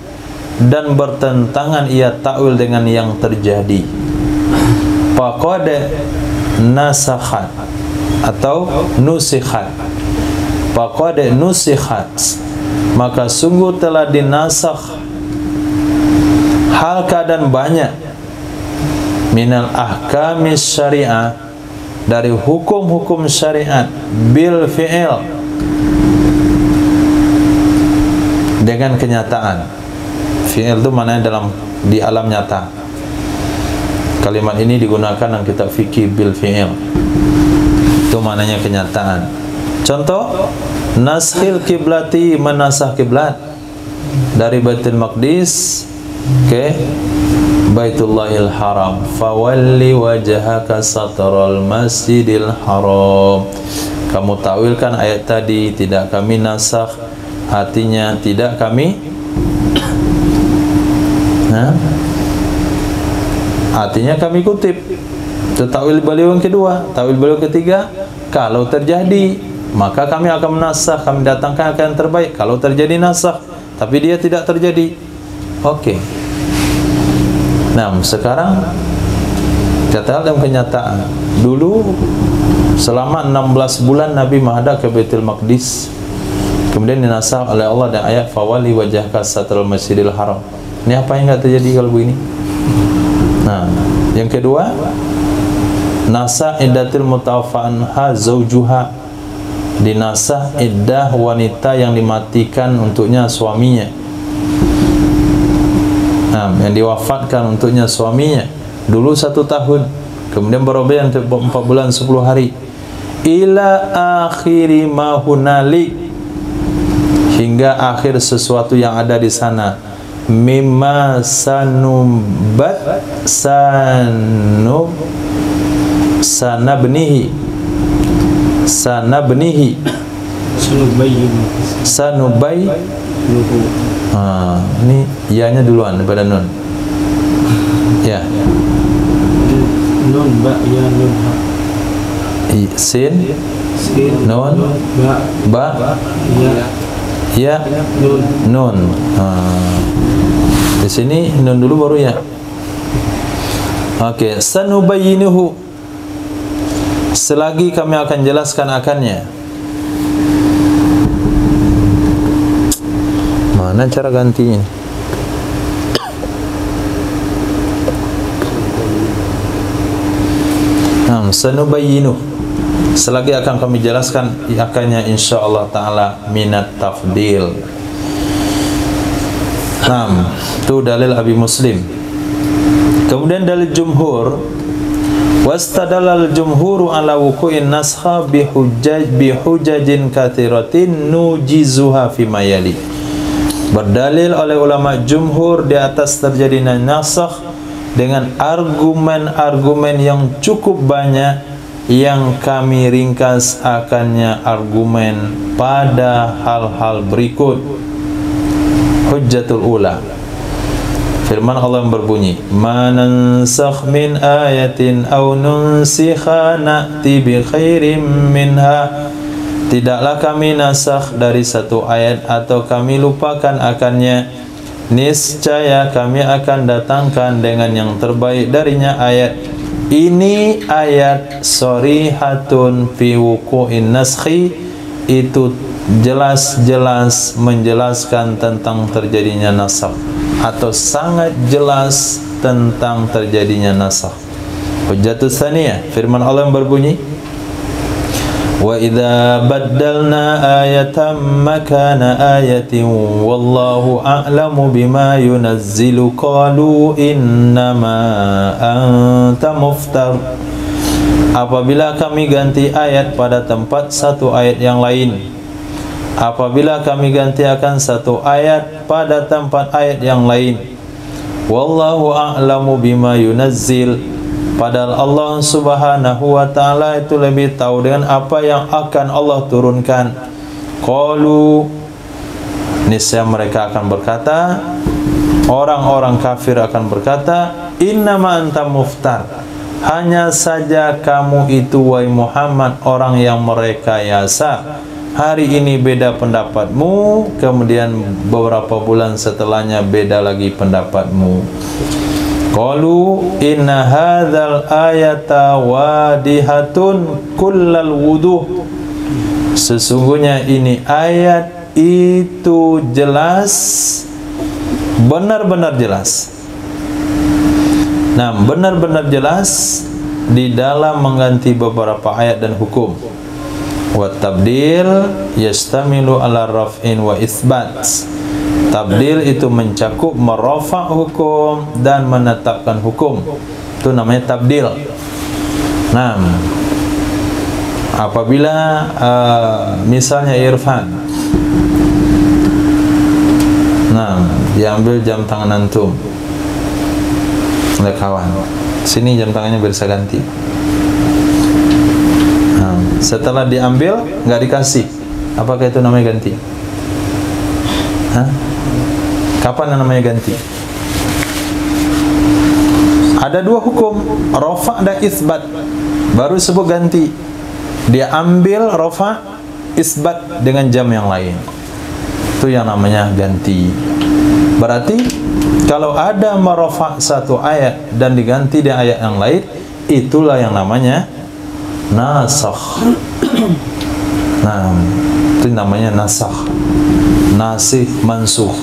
dan bertentangan ia takwil dengan yang terjadi. Faqad nasakhat atau nusikhat. Faqad nusikhat, maka sungguh telah dinasakh hal keadaan banyak minal ahkamis syariah, dari hukum-hukum syariat, bil fi'il, dengan kenyataan. Fi'il itu maknanya di alam nyata. Kalimat ini digunakan dalam kitab fikih bil fi'il. Itu maknanya kenyataan. Contoh, naskhil kiblati, menasah kiblat dari Baitul Maqdis ke Baitullahil Haram. Fawalli wajhaka satral masjidil haram. Kamu takwilkan ayat tadi, tidak kami nasakh, artinya tidak kami artinya kami kutip. Itu takwil beliau yang kedua. Takwil beliau ketiga, kalau terjadi maka kami akan menasakh, kami datangkan akan yang terbaik. Kalau terjadi nasakh, tapi dia tidak terjadi. Okey. Nah, sekarang kata dalam kenyataan, dulu selama 16 bulan Nabi menghadap ke Baitul Maqdis, kemudian dinasah oleh Allah dan ayat fawali wajhaka satral masjidil haram. Ini apa yang enggak terjadi kalau begini? Nah, yang kedua, nasah iddatil mutawaffa'anha zaujuha, dinasah iddah wanita yang dimatikan untuknya suaminya. Nah, yang diwafatkan untuknya suaminya dulu 1 tahun, kemudian berubah untuk 4 bulan 10 hari ila akhiri ma hunalik, hingga akhir sesuatu yang ada di sana, mimma sanabnihi ini ianya duluan daripada nun. Ya. Nun ba ya nun ha. Sin nun ba ya nun. Di sini nun dulu baru ya. Okey, sanubayyinuhu, selagi kami akan jelaskan akannya. Mana cara gantinya? Sanubayyinu, selagi akan kami jelaskan akannya insyaallah taala minat tafdil. Itu dalil Abi Muslim. Kemudian dalil jumhur, wastadallal jumhuru ala wuqu'in naskha bihujajin katsiratin nujizuha fi mayali. Berdalil oleh ulama jumhur di atas terjadinya nasakh dengan argumen-argumen yang cukup banyak, yang kami ringkas akannya argumen pada hal-hal berikut. Hujjatul ula, firman Allah yang berbunyi, ma nansakh min ayatin aw nunsikha na'ti bi khairim minha, tidaklah kami nasakh dari satu ayat atau kami lupakan akannya, niscaya kami akan datangkan dengan yang terbaik darinya ayat. Ini ayat sharihatun fi wuqu'in naskhi, itu jelas-jelas menjelaskan tentang terjadinya nasakh, atau sangat jelas tentang terjadinya nasakh. Hujjatus tsaniyah, firman Allah yang berbunyi, wa idza baddalna ayatan makana ayatin wallahu a'lamu bima yunazzilu qalu innama anta muftar. Apabila kami ganti ayat pada tempat satu ayat yang lain, apabila kami ganti akan satu ayat pada tempat ayat yang lain, wallahu a'lamu bima yunazzil, padahal Allah subhanahu wa ta'ala itu lebih tahu dengan apa yang akan Allah turunkan. Qalu, niscaya mereka akan berkata, orang-orang kafir akan berkata, innama anta muftar, hanya saja kamu itu wahai Muhammad orang yang merekayasa. Hari ini beda pendapatmu, kemudian beberapa bulan setelahnya beda lagi pendapatmu. Qalu inna hadzal ayata wadihatun kullal wuduh, sesungguhnya ini ayat itu jelas, benar-benar jelas. Nah, benar-benar jelas di dalam mengganti beberapa ayat dan hukum. Wa tabdil yastamilu ala raf'in wa isbat. Tabdil itu mencakup merafa' hukum dan menetapkan hukum. Itu namanya tabdil. Nah, apabila misalnya Irfan, nah, diambil jam tangan antum oleh kawan, sini jam tangannya bisa ganti. Nah, setelah diambil nggak dikasih, apakah itu namanya ganti? Hah? Kapan namanya ganti? Ada dua hukum, rafa' dan isbat, baru sebut ganti. Dia ambil rafa', isbat dengan jam yang lain. Itu Itu yang namanya ganti. Berarti kalau ada merafa satu ayat dan diganti di ayat yang lain, itulah yang namanya nasakh. Nah, itu namanya nasakh. Nasih mansukh.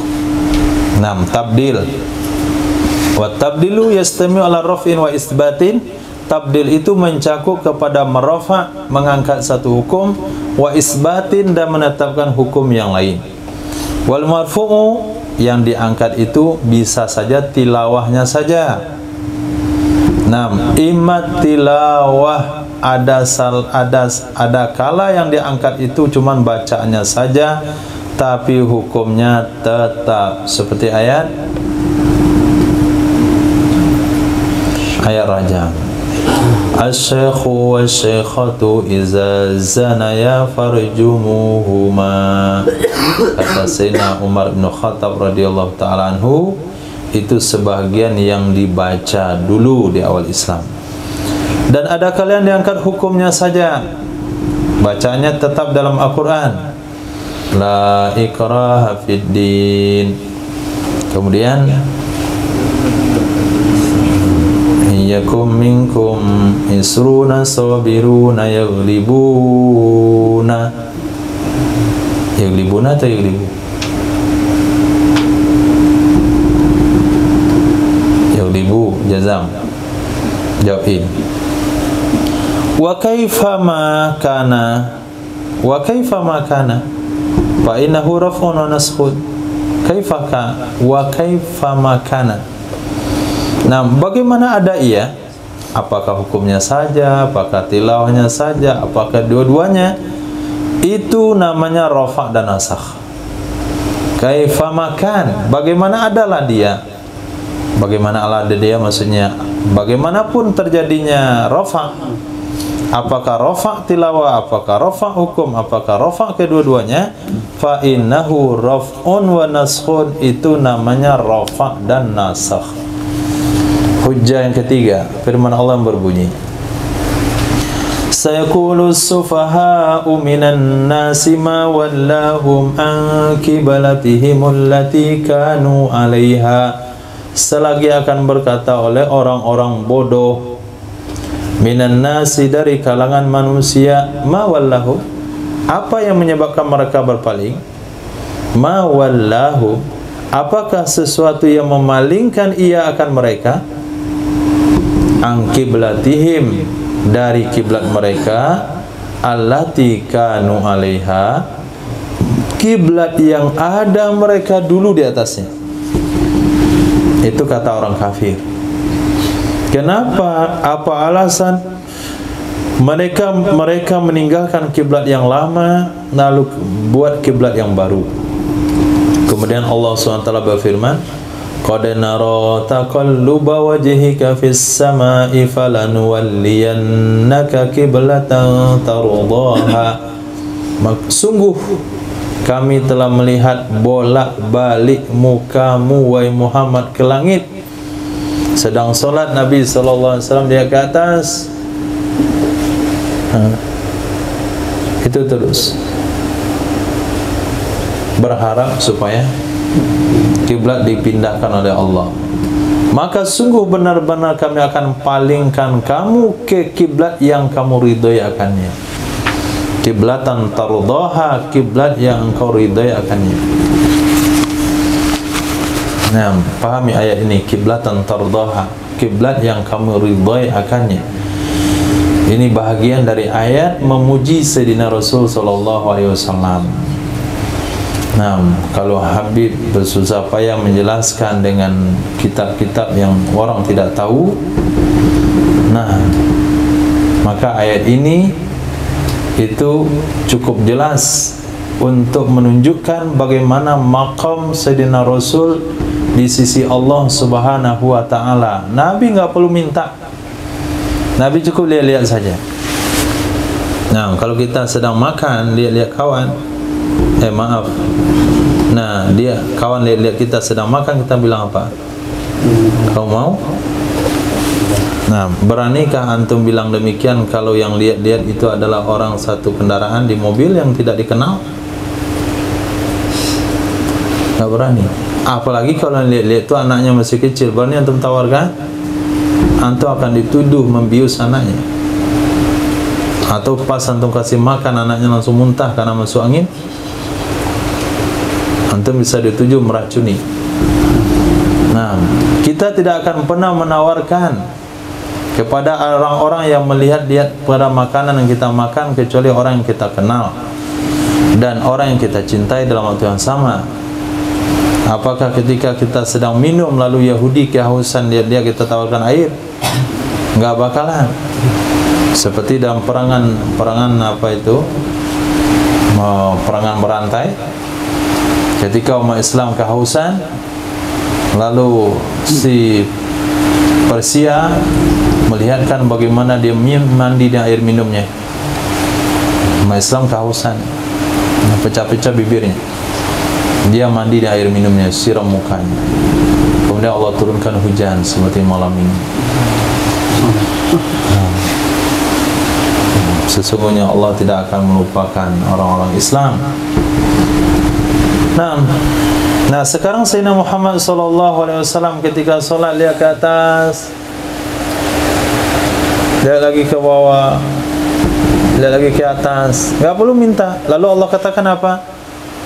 Nah, tabdil. Wa tabdilu yastami'u ala raf'in wa isbatin. Tabdil itu mencakup kepada merafa, mengangkat satu hukum, wa isbatin, dan menetapkan hukum yang lain. Wal marfu'u, yang diangkat itu bisa saja tilawahnya saja. Nah, imma tilawah, ada kala yang diangkat itu cuman bacaannya saja, tapi hukumnya tetap seperti ayat rajam. Asy-syaikhu wasy-syaikhatu idza zanaya farjumuhuma. Kata Sayyidina Umar bin Khattab radhiyallahu ta'ala anhu, itu sebahagian yang dibaca dulu di awal Islam. Dan ada kalian diangkat hukumnya saja, bacanya tetap dalam Al-Quran, la ikraha fid din. Kemudian yakum minkum isruna sabiruna yaglibuna atau yaglibu? Yaglibu, jazam, jawabin. Wa kaifa ma kana fa innahu raf'un wa naskhun. Kaifaka wa kaifa ma kana. Nah, bagaimana ada ia? Apakah hukumnya saja, apakah tilawahnya saja, apakah dua-duanya? Itu namanya rafa' dan nasakh. Kaifa makan, bagaimana adalah dia? Bagaimana ada dia maksudnya? Bagaimanapun terjadinya rafa', apakah rafa' tilawah, apakah rafa' hukum, apakah rafa' kedua-duanya, fa innahu raf'un wa naskhun, itu namanya rafa' dan nasakh. Hujjah yang ketiga, firman Allah yang berbunyi, sayaqulu as-sufaha'u minan nasi ma wallahum an qiblatihim allati kanu 'alaiha. Selagi akan berkata oleh orang-orang bodoh, minan nasi, dari kalangan manusia, ma wallahum, apa yang menyebabkan mereka berpaling? Ma wallahum, apakah sesuatu yang memalingkan ia akan mereka? An qiblatihim, dari kiblat mereka, allati kanu 'alaiha, kiblat yang ada mereka dulu di atasnya. Itu kata orang kafir. Kenapa? Apa alasan mereka meninggalkan kiblat yang lama lalu buat kiblat yang baru? Kemudian Allah SWT berfirman, qad nara taqalluba wajhika fis samai falanuwalliyannaka qiblatan tardaha. Sungguh kami telah melihat bolak-balik mukamu wahai Muhammad ke langit. Sedang solat Nabi sallallahu alaihi wasallam, dia ke atas. Itu terus berharap supaya kiblat dipindahkan oleh Allah. Maka sungguh benar-benar kami akan palingkan kamu ke kiblat yang kamu ridhoi akannya. Kiblatan tardaha, kiblat yang engkau ridhoi akannya. Nah, pahami ayat ini, kiblatan tardaha, kiblat yang kamu ridhoi akannya. Ini bahagian dari ayat memuji Sayyidina Rasul sallallahu alaihi wasallam. Nah, kalau Habib bersusah payah menjelaskan dengan kitab-kitab yang orang tidak tahu, nah, maka ayat ini itu cukup jelas untuk menunjukkan bagaimana maqam Sayyidina Rasul di sisi Allah Subhanahu wa ta'ala. Nabi nggak perlu minta, Nabi cukup lihat-lihat saja. Nah, kalau kita sedang makan, lihat-lihat kawan, maaf, nah, dia kawan lihat-lihat kita sedang makan, kita bilang apa? Kau mau? Nah, beranikah antum bilang demikian kalau yang lihat-lihat itu adalah orang satu kendaraan di mobil yang tidak dikenal? nggak berani. Apalagi kalau lihat-lihat itu anaknya masih kecil, berani antum tawarkan, antum akan dituduh membius anaknya. Atau pas antum kasih makan anaknya langsung muntah karena masuk angin, antum bisa dituduh meracuni. Nah, kita tidak akan pernah menawarkan kepada orang-orang yang melihat pada makanan yang kita makan kecuali orang yang kita kenal dan orang yang kita cintai dalam waktu yang sama. Apakah ketika kita sedang minum lalu Yahudi kehausan dia kita tawarkan air? Enggak bakalan. Seperti dalam perangan apa itu? Perangan berantai. Ketika umat Islam kehausan, lalu si Persia melihatkan bagaimana dia mandi di air minumnya. Umat Islam kehausan, pecah-pecah bibirnya, dia mandi di air minumnya, siram mukanya. Kemudian Allah turunkan hujan seperti malam ini. Sesungguhnya Allah tidak akan melupakan orang-orang Islam. Nah, sekarang Sayyidina Muhammad SAW ketika sholat lihat ke atas, lihat lagi ke bawah, lihat lagi ke atas, nggak perlu minta. Lalu Allah katakan apa?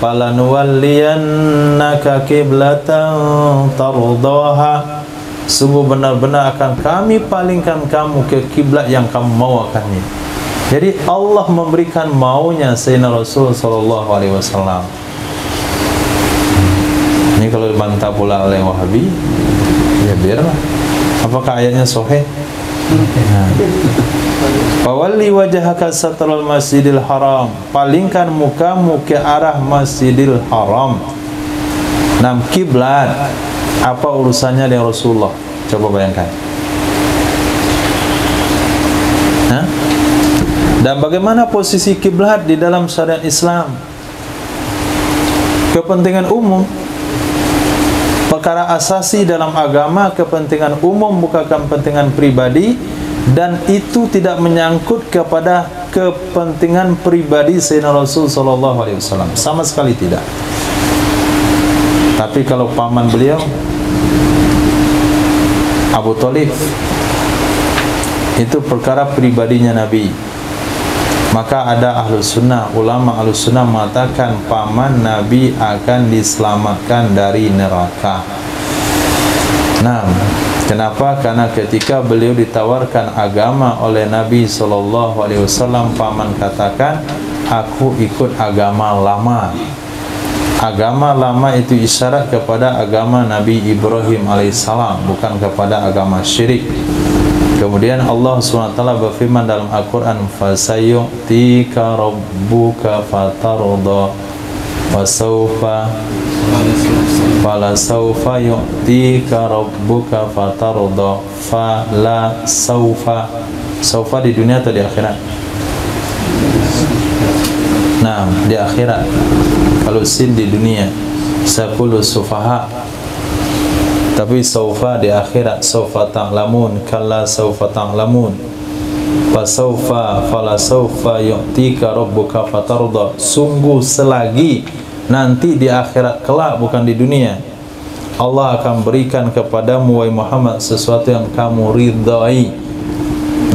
Falanuwalliyannaka qiblatan tardaha. Sungguh benar-benar akan kami palingkan kamu ke kiblat yang kamu maukannya. Jadi Allah memberikan maunya Sayyidina Rasul SAW. Ini kalau dibantah pula oleh Wahabi, ya biarlah. Apakah ayatnya sahih? Fawalli wajhaka satral masjidil haram. Palingkan mukamu ke arah Masjidil Haram. Nam kiblat. Apa urusannya dengan Rasulullah? Coba bayangkan. Dan bagaimana posisi kiblat di dalam syariat Islam? Kepentingan umum. Perkara asasi dalam agama, kepentingan umum bukan kepentingan pribadi, dan itu tidak menyangkut kepada kepentingan pribadi Sayyidina Rasul SAW, sama sekali tidak. Tapi kalau paman beliau Abu Thalib itu perkara pribadinya Nabi, maka ada ahlus sunnah, ulama ahlus sunnah mengatakan paman Nabi akan diselamatkan dari neraka. Nah, kenapa? Karena ketika beliau ditawarkan agama oleh Nabi SAW, paman katakan, aku ikut agama lama. Agama lama itu isyarat kepada agama Nabi Ibrahim alaihissalam, bukan kepada agama syirik. Kemudian Allah SWT berfirman dalam Al-Quran, fasayu'tika rabbuka fatarda fala sawfa yu'tika rabbuka fatarda fala sawfa di dunia atau di akhirat? Nah, di akhirat. Kalau sin di dunia, saqulu sufaha, tapi saufa di akhirat, saufa ta'lamun, kalla saufa ta'lamun, fasaufa fala saufa yu'tika rabbuka fatarda. Sungguh selagi nanti di akhirat kelak, bukan di dunia, Allah akan berikan kepadamu wahai Muhammad sesuatu yang kamu ridhai.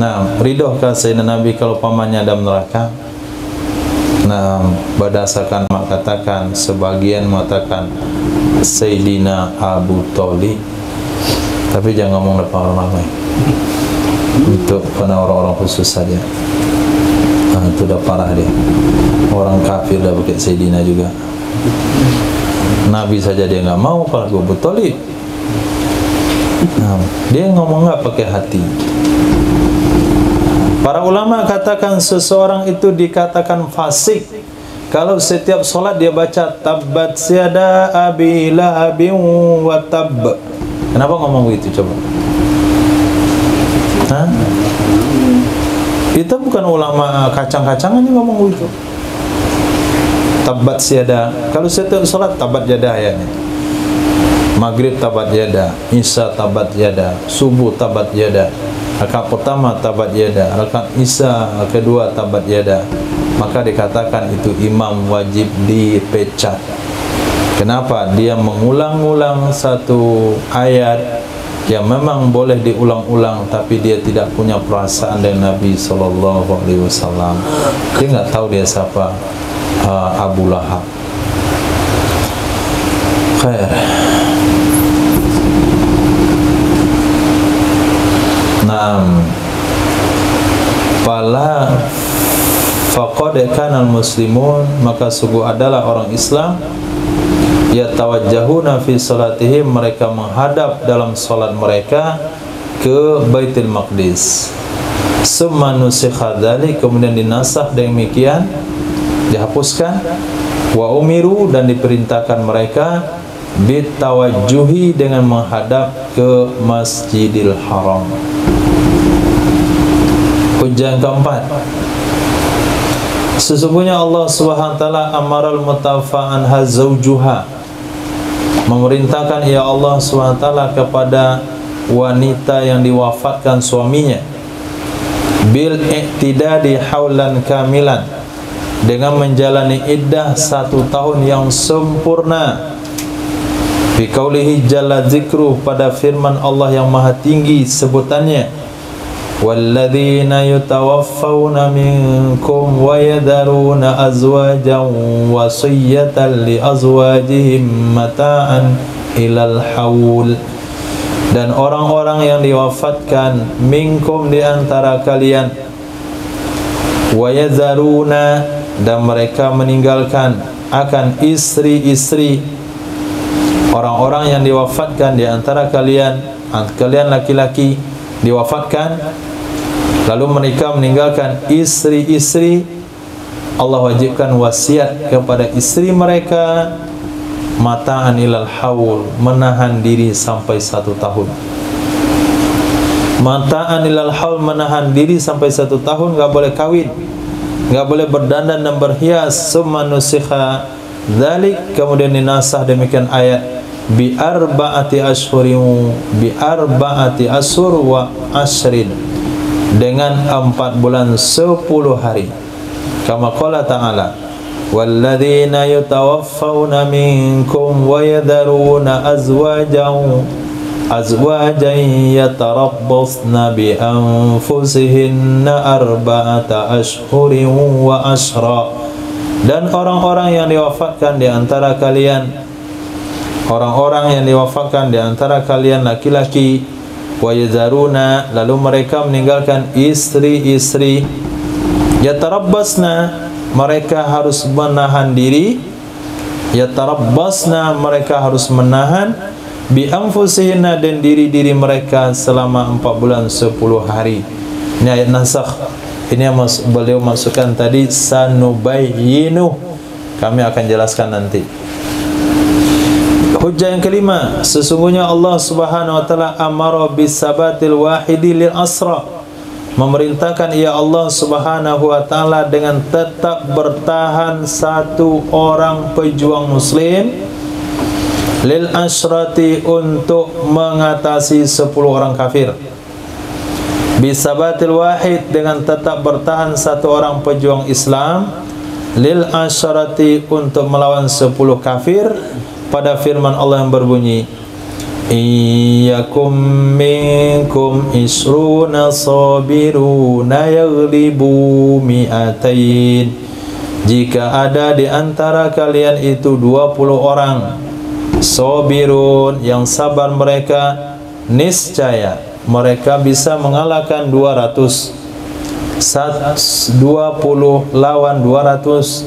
Nah, ridhokah Sayyidina Nabi kalau pamannya ada neraka? Nah, berdasarkan katakan, sebagian mengatakan Sayyidina Abu Thalib, tapi jangan ngomong depan orang ramai. Untuk pada orang-orang khusus saja. Nah, itu udah parah dia. Orang kafir udah pakai Sayyidina juga. Nabi saja dia nggak mau, kalau Abu Thalib. Nah, dia ngomong nggak pakai hati. Para ulama katakan seseorang itu dikatakan fasik kalau setiap solat dia baca tabbat yada abi lahabin wa tab. Kenapa ngomong begitu coba? Hah? Itu bukan ulama kacang-kacangan yang ngomong begitu. Tabbat yada. Kalau setiap solat tabbat yada ayatnya. Maghrib tabat yada, Isya tabat yada, subuh tabat yada. Rakaat pertama tabat yada, rakaat Isya kedua tabat yada. Maka dikatakan itu imam wajib dipecat. Kenapa? Dia mengulang-ulang satu ayat yang memang boleh diulang-ulang, tapi dia tidak punya perasaan dengan Nabi SAW. Dia nggak tahu dia siapa Abu Lahab. Khair. Fala faqad kana al-muslimun, maka sungguh adalah orang Islam yatawajjahuna fi salatihim, mereka menghadap dalam salat mereka ke Baitul Maqdis. Summa nusikha dzalik, kemudian dinasakh demikian, dihapuskan. Wa umiru, dan diperintahkan mereka bitawajjuhi, dengan menghadap ke Masjidil Haram. Hujjah yang keempat, sesungguhnya Allah Subhanahu wa taala amaral mutafa'an hazaujuha, memerintahkan ya Allah Subhanahu wa taala kepada wanita yang diwafatkan suaminya, bil i'tidadi haulan kamilan, dengan menjalani iddah 1 tahun yang sempurna. Bi qaulihi jalla dzikruh, pada firman Allah yang maha tinggi sebutannya, walladzina yatawaffawna minkum wa yadharuna azwajan wasiyatan li azwajihim mata'an ilal haul, dan orang-orang yang diwafatkan minkum, di antara kalian, wa yadharuna, dan mereka meninggalkan akan istri-istri, orang-orang yang diwafatkan di antara kalian, kalian laki-laki diwafatkan, lalu mereka meninggalkan istri-istri, Allah wajibkan wasiat kepada istri mereka, mata'an ilal haul, menahan diri sampai 1 tahun. Mata'an ilal haul, menahan diri sampai 1 tahun, enggak boleh kawin, enggak boleh berdandan dan berhias. Summa nusikha dzalik, kemudian dinasah demikian ayat bi arba'ati ashhur wa ashrin, dengan 4 bulan 10 hari. Kama qala ta'ala, walladzina yatawaffawna minkum wa yadharuna azwajan yatarabbasna bi anfusihinna arba'ata ashhurin wa ashra, dan orang-orang yang diwafatkan di antara kalian, orang-orang yang diwafatkan di antara kalian laki-laki, wa yadharuna, lalu mereka meninggalkan istri-istri, yatarabbasna, mereka harus menahan diri, yatarabbasna, mereka harus menahan, bi anfusihinna, dan diri-diri mereka selama 4 bulan 10 hari. Ini ayat nasakh. Ini yang beliau masukkan tadi, sanubayyinu, kami akan jelaskan nanti. Hujjah yang kelima, sesungguhnya Allah Subhanahu wa taala amara bisabatil wahidi lil asra, memerintahkan ya Allah Subhanahu wa taala dengan tetap bertahan 1 orang pejuang muslim, lil asrati, untuk mengatasi 10 orang kafir. Bisabatil wahid, dengan tetap bertahan 1 orang pejuang Islam, lil asrati, untuk melawan 10 kafir. Pada firman Allah yang berbunyi, iyyakum minkum isruna sabiruna yaghlibu mi'atain, jika ada di antara kalian itu 20 orang sabirun, yang sabar mereka, niscaya mereka bisa mengalahkan 200. 20 lawan 200,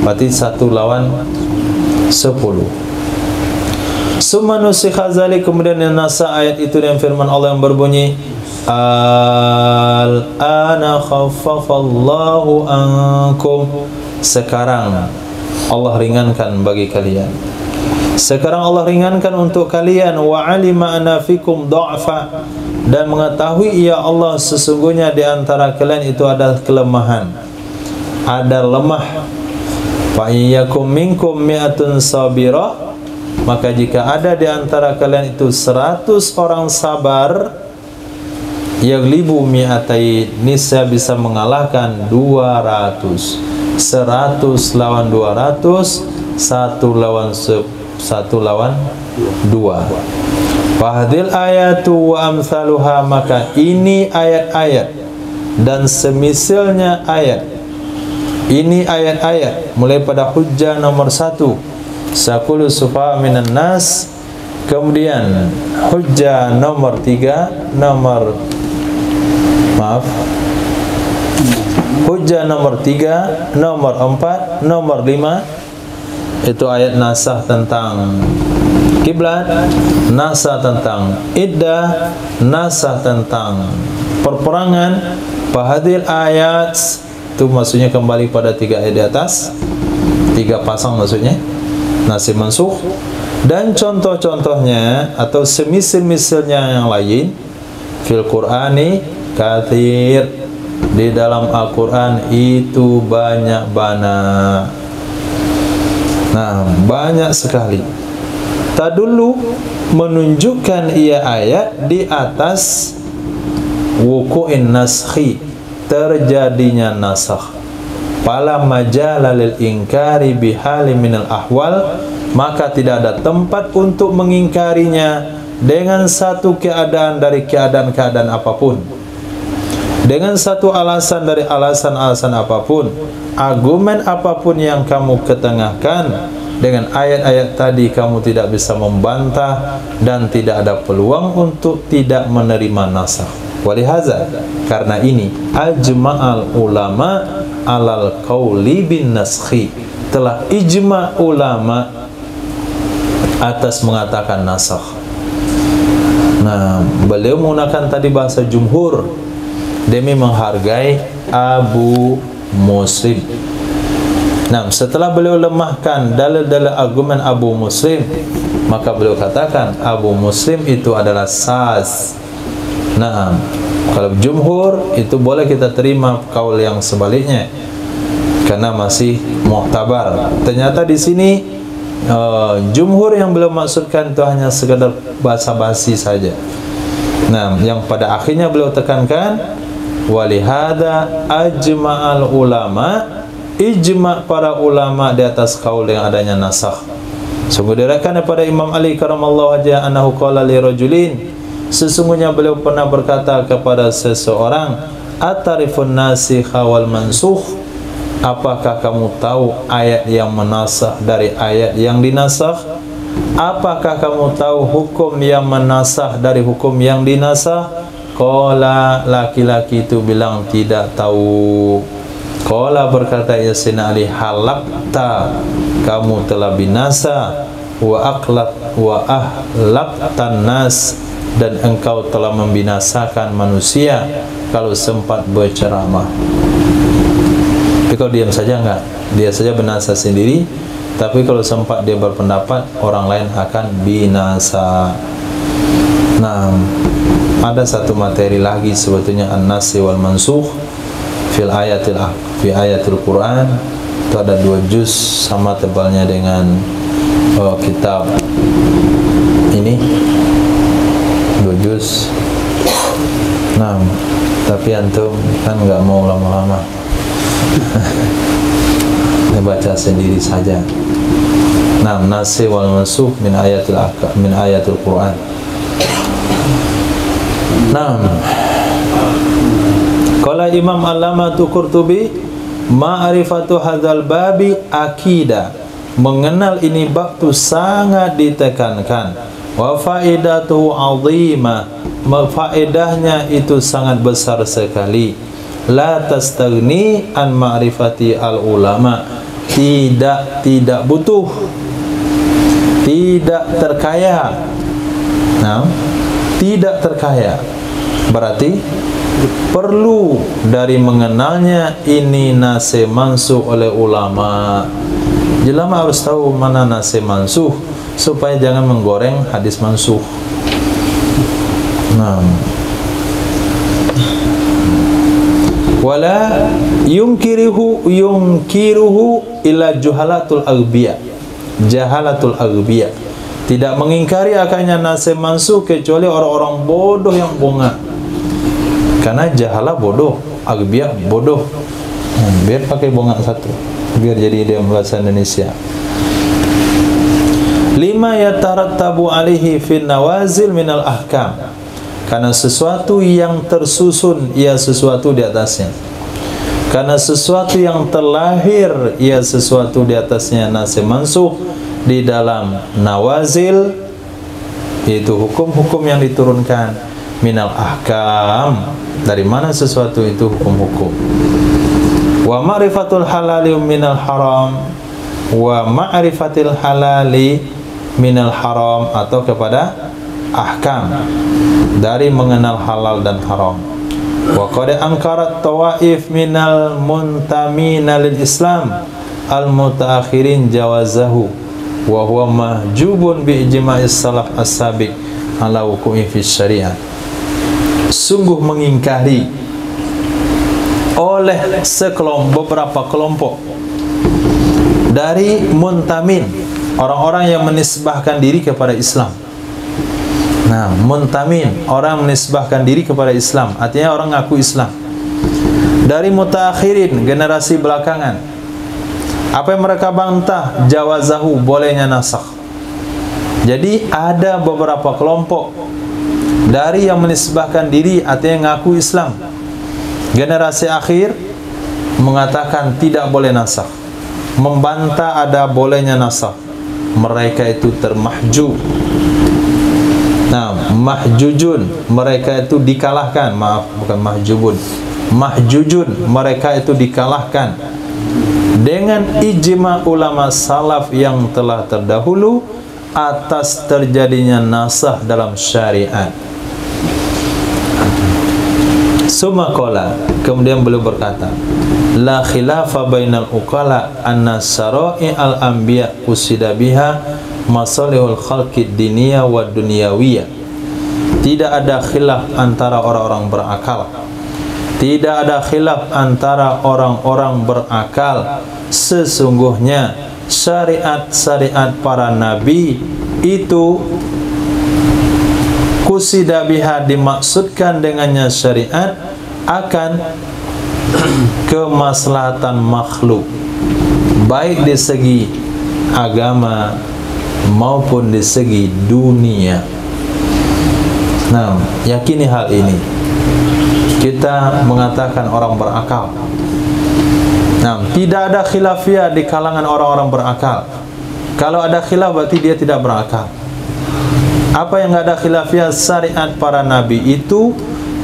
berarti 1 lawan 10. Summa nusikha dzalik, kemudian dinasa ayat itu dengan firman Allah yang berbunyi, al-ana khaffafallahu ankum, sekarang Allah ringankan bagi kalian, sekarang Allah ringankan untuk kalian, wa alima anna fikum dha'fa, dan mengetahui ya Allah sesungguhnya di antara kalian itu ada kelemahan, ada lemah. Fa iyyakum minkum mi'atun sabirah, maka jika ada di antara kalian itu 100 orang sabar, yaglibu mi'atain, niscaya bisa mengalahkan 200. 100 lawan 200 satu lawan dua. Fahdil ayatu wa amsaluha, maka ini ayat-ayat dan semisalnya ayat. Ini ayat-ayat mulai pada hujjah nomor 1, Sakulu sufa minan nas. Kemudian hujjah nomor 3, hujjah nomor 3, nomor 4, nomor 5 itu ayat nasah tentang kiblat, nasah tentang iddah, nasah tentang perperangan. Fahadil ayat itu maksudnya kembali pada 3 ayat di atas, 3 pasang maksudnya, nasih mansukh. Dan contoh-contohnya atau semisal-misalnya yang lain fil Qur'ani katsir, di dalam Al-Quran itu banyak banget. Nah, banyak sekali. Tadullu menunjukkan ia ayat di atas wuqu'in naskhi, terjadinya nasakh. Fala majala lil inkari bihali minal ahwal, maka tidak ada tempat untuk mengingkarinya dengan satu keadaan dari keadaan-keadaan apapun, dengan satu alasan dari alasan-alasan apapun, argumen apapun yang kamu ketengahkan. Dengan ayat-ayat tadi kamu tidak bisa membantah dan tidak ada peluang untuk tidak menerima nasakh. Walihaza, karena ini ajma'al ulama alal qauli bin naskhi, telah ijma' ulama atas mengatakan nasakh. Nah, beliau menggunakan tadi bahasa jumhur demi menghargai Abu Muslim. Nah, setelah beliau lemahkan dalil-dalil argumen Abu Muslim, maka beliau katakan Abu Muslim itu adalah saz. Nah, kalau jumhur itu boleh kita terima kaul yang sebaliknya karena masih mu'tabar. Ternyata di sini jumhur yang beliau maksudkan itu hanya sekadar basa-basi saja. Nah, yang pada akhirnya beliau tekankan walihada ajma'al ulama, ijma' para ulama di atas kaul yang adanya nasakh. Sungguh diriwayatkan daripada Imam Ali karamallahu wajhahu annahu qala li rajulin, sesungguhnya beliau pernah berkata kepada seseorang, atarifun nasikha wal mansukh, apakah kamu tahu ayat yang menasakh dari ayat yang dinasakh? Apakah kamu tahu hukum yang menasakh dari hukum yang dinasakh? Qala, laki-laki itu bilang tidak tahu. Qala, berkata Sayyidina Ali, halakta, kamu telah binasa, wa ahlaktan nas, dan engkau telah membinasakan manusia kalau sempat berceramah. Tapi kalau diam saja enggak, dia saja binasa sendiri. Tapi kalau sempat dia berpendapat, orang lain akan binasa. Nah, ada satu materi lagi sebetulnya an-nasih wal mansukh fi ayatil Quran. Itu ada 2 juz sama tebalnya dengan kitab ini, 2 juz. Nah, tapi antum kan nggak mau lama-lama. Ini baca sendiri saja. Nah, nasih wal mansukh min ayatil Quran. Nah, qala Imam Allamatu Qurtubi, ma'rifatu hadzal babi akida, mengenal ini bab itu sangat ditekankan. Wa faidatuhu 'azimah, faedahnya itu sangat besar sekali. La tastaghni an ma'rifati al ulama, tidak butuh, tidak terkaya. Nah, tidak terkaya berarti perlu dari mengenalnya ini nasih mansukh oleh ulama. Ulama harus tahu mana nasih mansukh supaya jangan menggoreng hadis mansukh. Nah, wala yunkiruhu illa jahalatul aghbiya, tidak mengingkari akannya nasih mansukh kecuali orang-orang bodoh yang bongah. Karena jahala bodoh, aghbiya bodoh. Biar pakai bongah satu, biar jadi dia bahasa Indonesia. lima yatarattabu alaihi fin nawazil minal ahkam, karena sesuatu yang tersusun ia sesuatu di atasnya, karena sesuatu yang terlahir ia sesuatu di atasnya nasikh mansukh di dalam nawazil, yaitu hukum-hukum yang diturunkan, minal ahkam, dari mana sesuatu itu hukum-hukum. Wa ma'rifatul halali minal haram, wa ma'rifatil halali minal haram, atau kepada ahkam dari mengenal halal dan haram. Wa qad ankarat tawaif minal muntamina lil Islam al mutaakhirin jawazahu wa huwa mahjubun bi ijma'is salaf as-sabiq ala hukumi fi syariah. Sungguh mengingkari oleh beberapa kelompok dari muntamin, orang-orang yang menisbahkan diri kepada Islam. Nah, muntamin, orang menisbahkan diri kepada Islam, artinya orang ngaku Islam. Dari mutaakhirin, generasi belakangan, apa yang mereka bantah? Jawazahu, bolehnya nasakh. Jadi ada beberapa kelompok dari yang menisbahkan diri, artinya ngaku Islam, generasi akhir, mengatakan tidak boleh nasakh, membantah ada bolehnya nasakh. Mereka itu termahjub. Nah, mahjujun, mereka itu dikalahkan. Maaf, bukan mahjubun, mahjujun, mereka itu dikalahkan dengan ijma ulama salaf yang telah terdahulu atas terjadinya nasakh dalam syariat. Summa qala, kemudian beliau berkata, la khilafa bainal uqala anna syara'i al-anbiya usida biha masalihul khalqid diniyah wa dunyawiyah. Tidak ada khilaf antara orang-orang berakal, tidak ada khilaf antara orang-orang berakal. Sesungguhnya syariat-syariat para nabi itu kusida biha, dimaksudkan dengannya syariat akan kemaslahatan makhluk, baik di segi agama maupun di segi dunia. Nah, yakini hal ini. Kita mengatakan orang berakal. Nah, tidak ada khilafiyah di kalangan orang-orang berakal. Kalau ada khilaf berarti dia tidak berakal. Apa yang ada khilafiyah? Syariat para nabi itu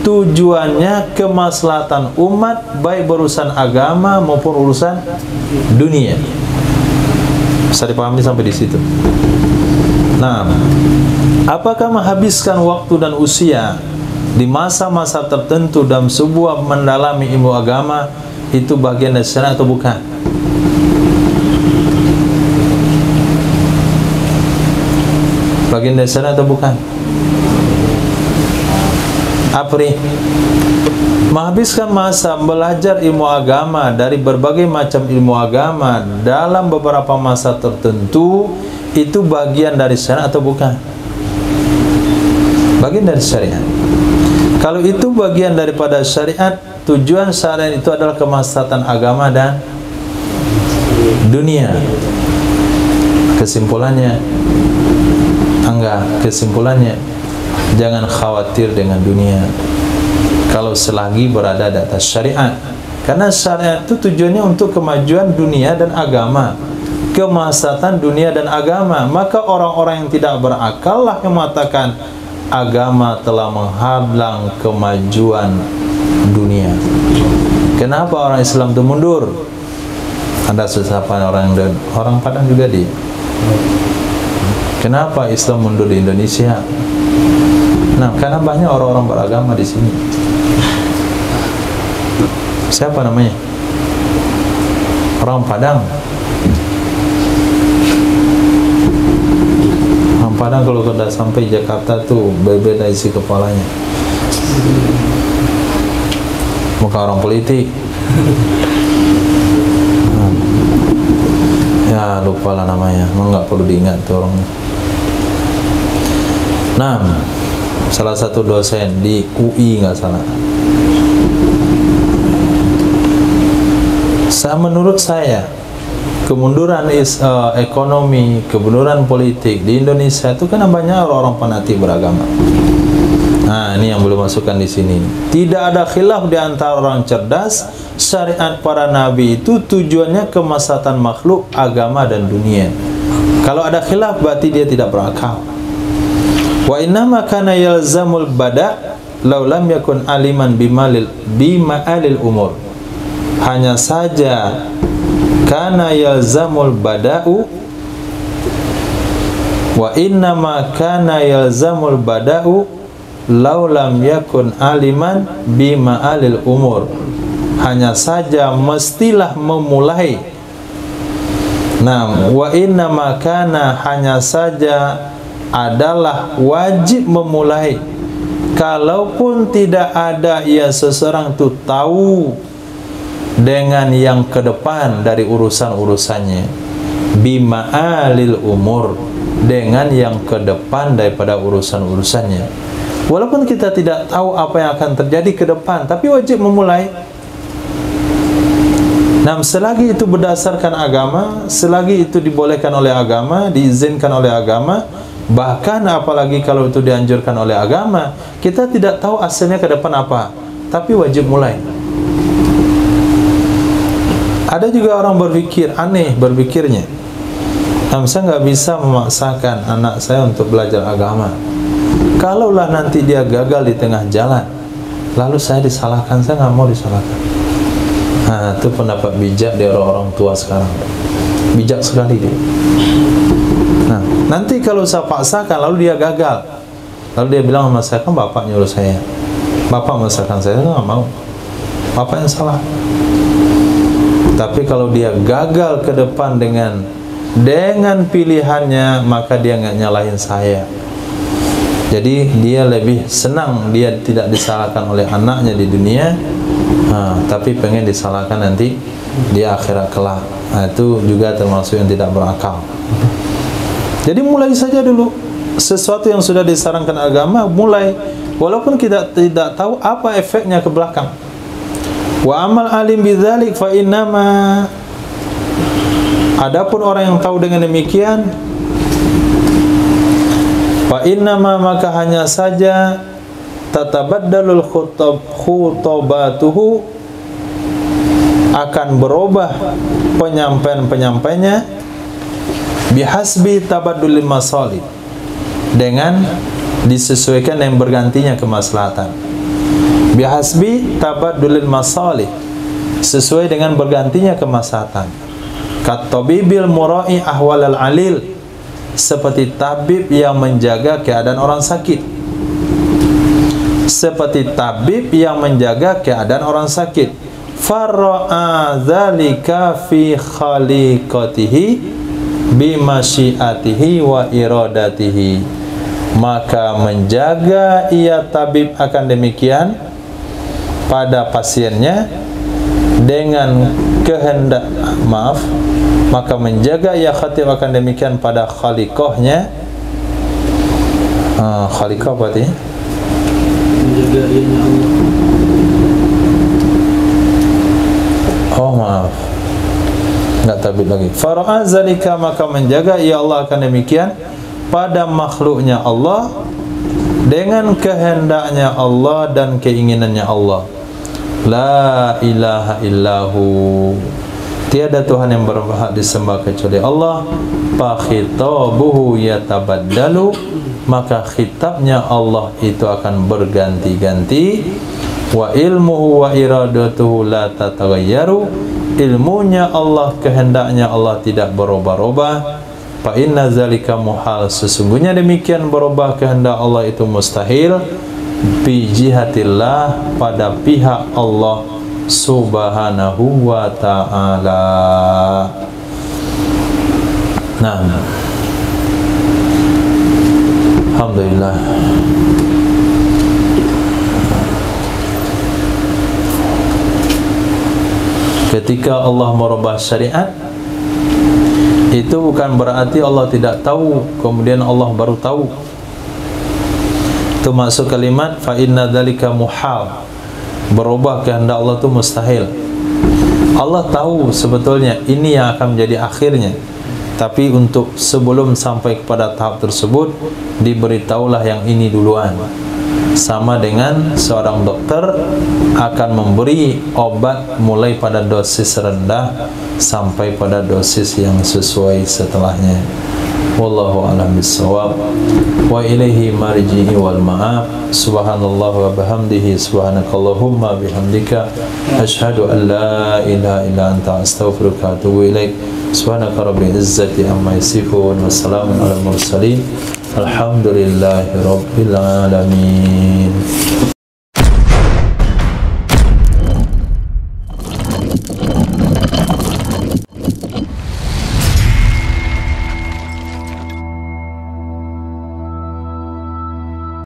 tujuannya kemaslahatan umat, baik berurusan agama maupun urusan dunia. Bisa dipahami sampai di situ. Nah, apakah menghabiskan waktu dan usia di masa-masa tertentu dalam sebuah mendalami ilmu agama itu bagian dari syariat atau bukan? Bagian dari syariat atau bukan? Apri, menghabiskan masa belajar ilmu agama dari berbagai macam ilmu agama dalam beberapa masa tertentu itu bagian dari syariat atau bukan? Bagian dari syariat. Kalau itu bagian daripada syariat, tujuan syariat itu adalah kemaslahatan agama dan dunia. Kesimpulannya, kesimpulannya jangan khawatir dengan dunia kalau selagi berada di atas syariat, karena syariat itu tujuannya untuk kemajuan dunia dan agama, kemaslahatan dunia dan agama. Maka orang-orang yang tidak berakal lah yang mengatakan agama telah menghalang kemajuan dunia. Kenapa orang Islam itu mundur? Ada sesapan orang Padang juga di. Kenapa Islam mundur di Indonesia? Nah, karena banyak orang-orang beragama di sini. Siapa namanya? Orang Padang. Orang Padang kalau sudah sampai Jakarta tuh berbeda isi kepalanya. Muka orang politik. Ya lupa lah namanya, nggak perlu diingat tuh orangnya. Nah, salah satu dosen di UI nggak salah. Menurut saya kemunduran ekonomi, kemunduran politik di Indonesia itu kan banyak orang-orang fanatik beragama. Nah, ini yang belum masukkan di sini. Tidak ada khilaf di antara orang cerdas, syariat para nabi itu tujuannya kemaslahatan makhluk, agama dan dunia. Kalau ada khilaf berarti dia tidak berakal. Wa innama kana yalzamul bada' law lam yakun aliman bima'alil umur. Hanya saja kana yalzamul bada'u wa innama kana yalzamul bada'u law lam yakun aliman bima'alil umur. Hanya saja mestilah memulai. Nah, wa innama kana, hanya saja adalah wajib memulai. Kalaupun tidak ada ya seseorang itu tahu dengan yang ke depan dari urusan-urusannya, bima'alil umur, dengan yang ke depan daripada urusan-urusannya. Walaupun kita tidak tahu apa yang akan terjadi ke depan, tapi wajib memulai. Nah, selagi itu berdasarkan agama, selagi itu dibolehkan oleh agama, diizinkan oleh agama, bahkan apalagi kalau itu dianjurkan oleh agama, kita tidak tahu hasilnya ke depan apa, tapi wajib mulai. Ada juga orang berpikir, aneh berpikirnya, saya nggak bisa memaksakan anak saya untuk belajar agama. Kalaulah nanti dia gagal di tengah jalan, lalu saya disalahkan, saya nggak mau disalahkan. Nah, itu pendapat bijak dari orang-orang tua sekarang. Bijak sekali dia. Nah, nanti kalau saya paksakan lalu dia gagal, lalu dia bilang sama saya, kan bapak nyuruh saya, bapak memaksakan saya nggak mau, bapak yang salah. Tapi kalau dia gagal ke depan dengan pilihannya, maka dia nggak nyalahin saya. Jadi dia lebih senang dia tidak disalahkan oleh anaknya di dunia, tapi pengen disalahkan nanti di akhirat kelak. Nah, itu juga termasuk yang tidak berakal. Jadi mulai saja dulu. Sesuatu yang sudah disarankan agama, mulai. Walaupun kita tidak tahu apa efeknya ke belakang. Wa amal alim bidzalik fa innama, adapun orang yang tahu dengan demikian, fa innama, maka hanya saja tatabaddalul khutobatuhu, akan berubah penyampaian-penyampaiannya, bihasbi tabaddulil masalih, dengan disesuaikan yang bergantinya kemaslahatan. Bihasbi tabaddulil masalih, sesuai dengan bergantinya kemaslahatan. Katabibil murai ahwalal alil, seperti tabib yang menjaga keadaan orang sakit. Seperti tabib yang menjaga keadaan orang sakit. Farra'a dzalika fi khaliqatihi bimasyiatihi wa iradatihi, maka menjaga ia tabib akan demikian pada pasiennya dengan kehendak, maka menjaga ia khatib akan demikian pada khaliqahnya. Khaliqah berarti menjaga ianya Allah. Oh maaf, nggak tabib lagi. Fara'a zalika, maka menjaga ia Allah akan demikian pada makhluknya Allah dengan kehendaknya Allah dan keinginannya Allah. La ilaha illahu, tiada Tuhan yang berhak disembah kecuali Allah. Fa khitabuhu yatabaddalu, maka khitabnya Allah itu akan berganti-ganti. Wa ilmuhu wa iradatuhu la tatagayyaru, ilmunya Allah, kehendaknya Allah tidak berubah-ubah. Fa inna zalika muhal, sesungguhnya demikian berubah kehendak Allah itu mustahil. Bi jihatillah, pada pihak Allah subhanahu wa ta'ala. Nah, alhamdulillah. Ketika Allah merubah syariat, itu bukan berarti Allah tidak tahu, kemudian Allah baru tahu. Itu masuk kalimat fa inna dzalika muhal, berubah kehendak Allah itu mustahil. Allah tahu sebetulnya ini yang akan menjadi akhirnya, tapi untuk sebelum sampai kepada tahap tersebut, diberitahulah yang ini duluan. Sama dengan seorang dokter akan memberi obat mulai pada dosis rendah sampai pada dosis yang sesuai setelahnya. Wallahu a'lam bissawab. Wa ilaihi marji'i wal ma'ab. Subhanallah wa bihamdihi, subhanakallahumma bihamdika, asyhadu an la ilaha illa anta, astaghfiruka wa atubu ilaik. Subhanaka rabbil izzati amma yasifun, wa salamun alal mursalin, alhamdulillahi rabbil alamin.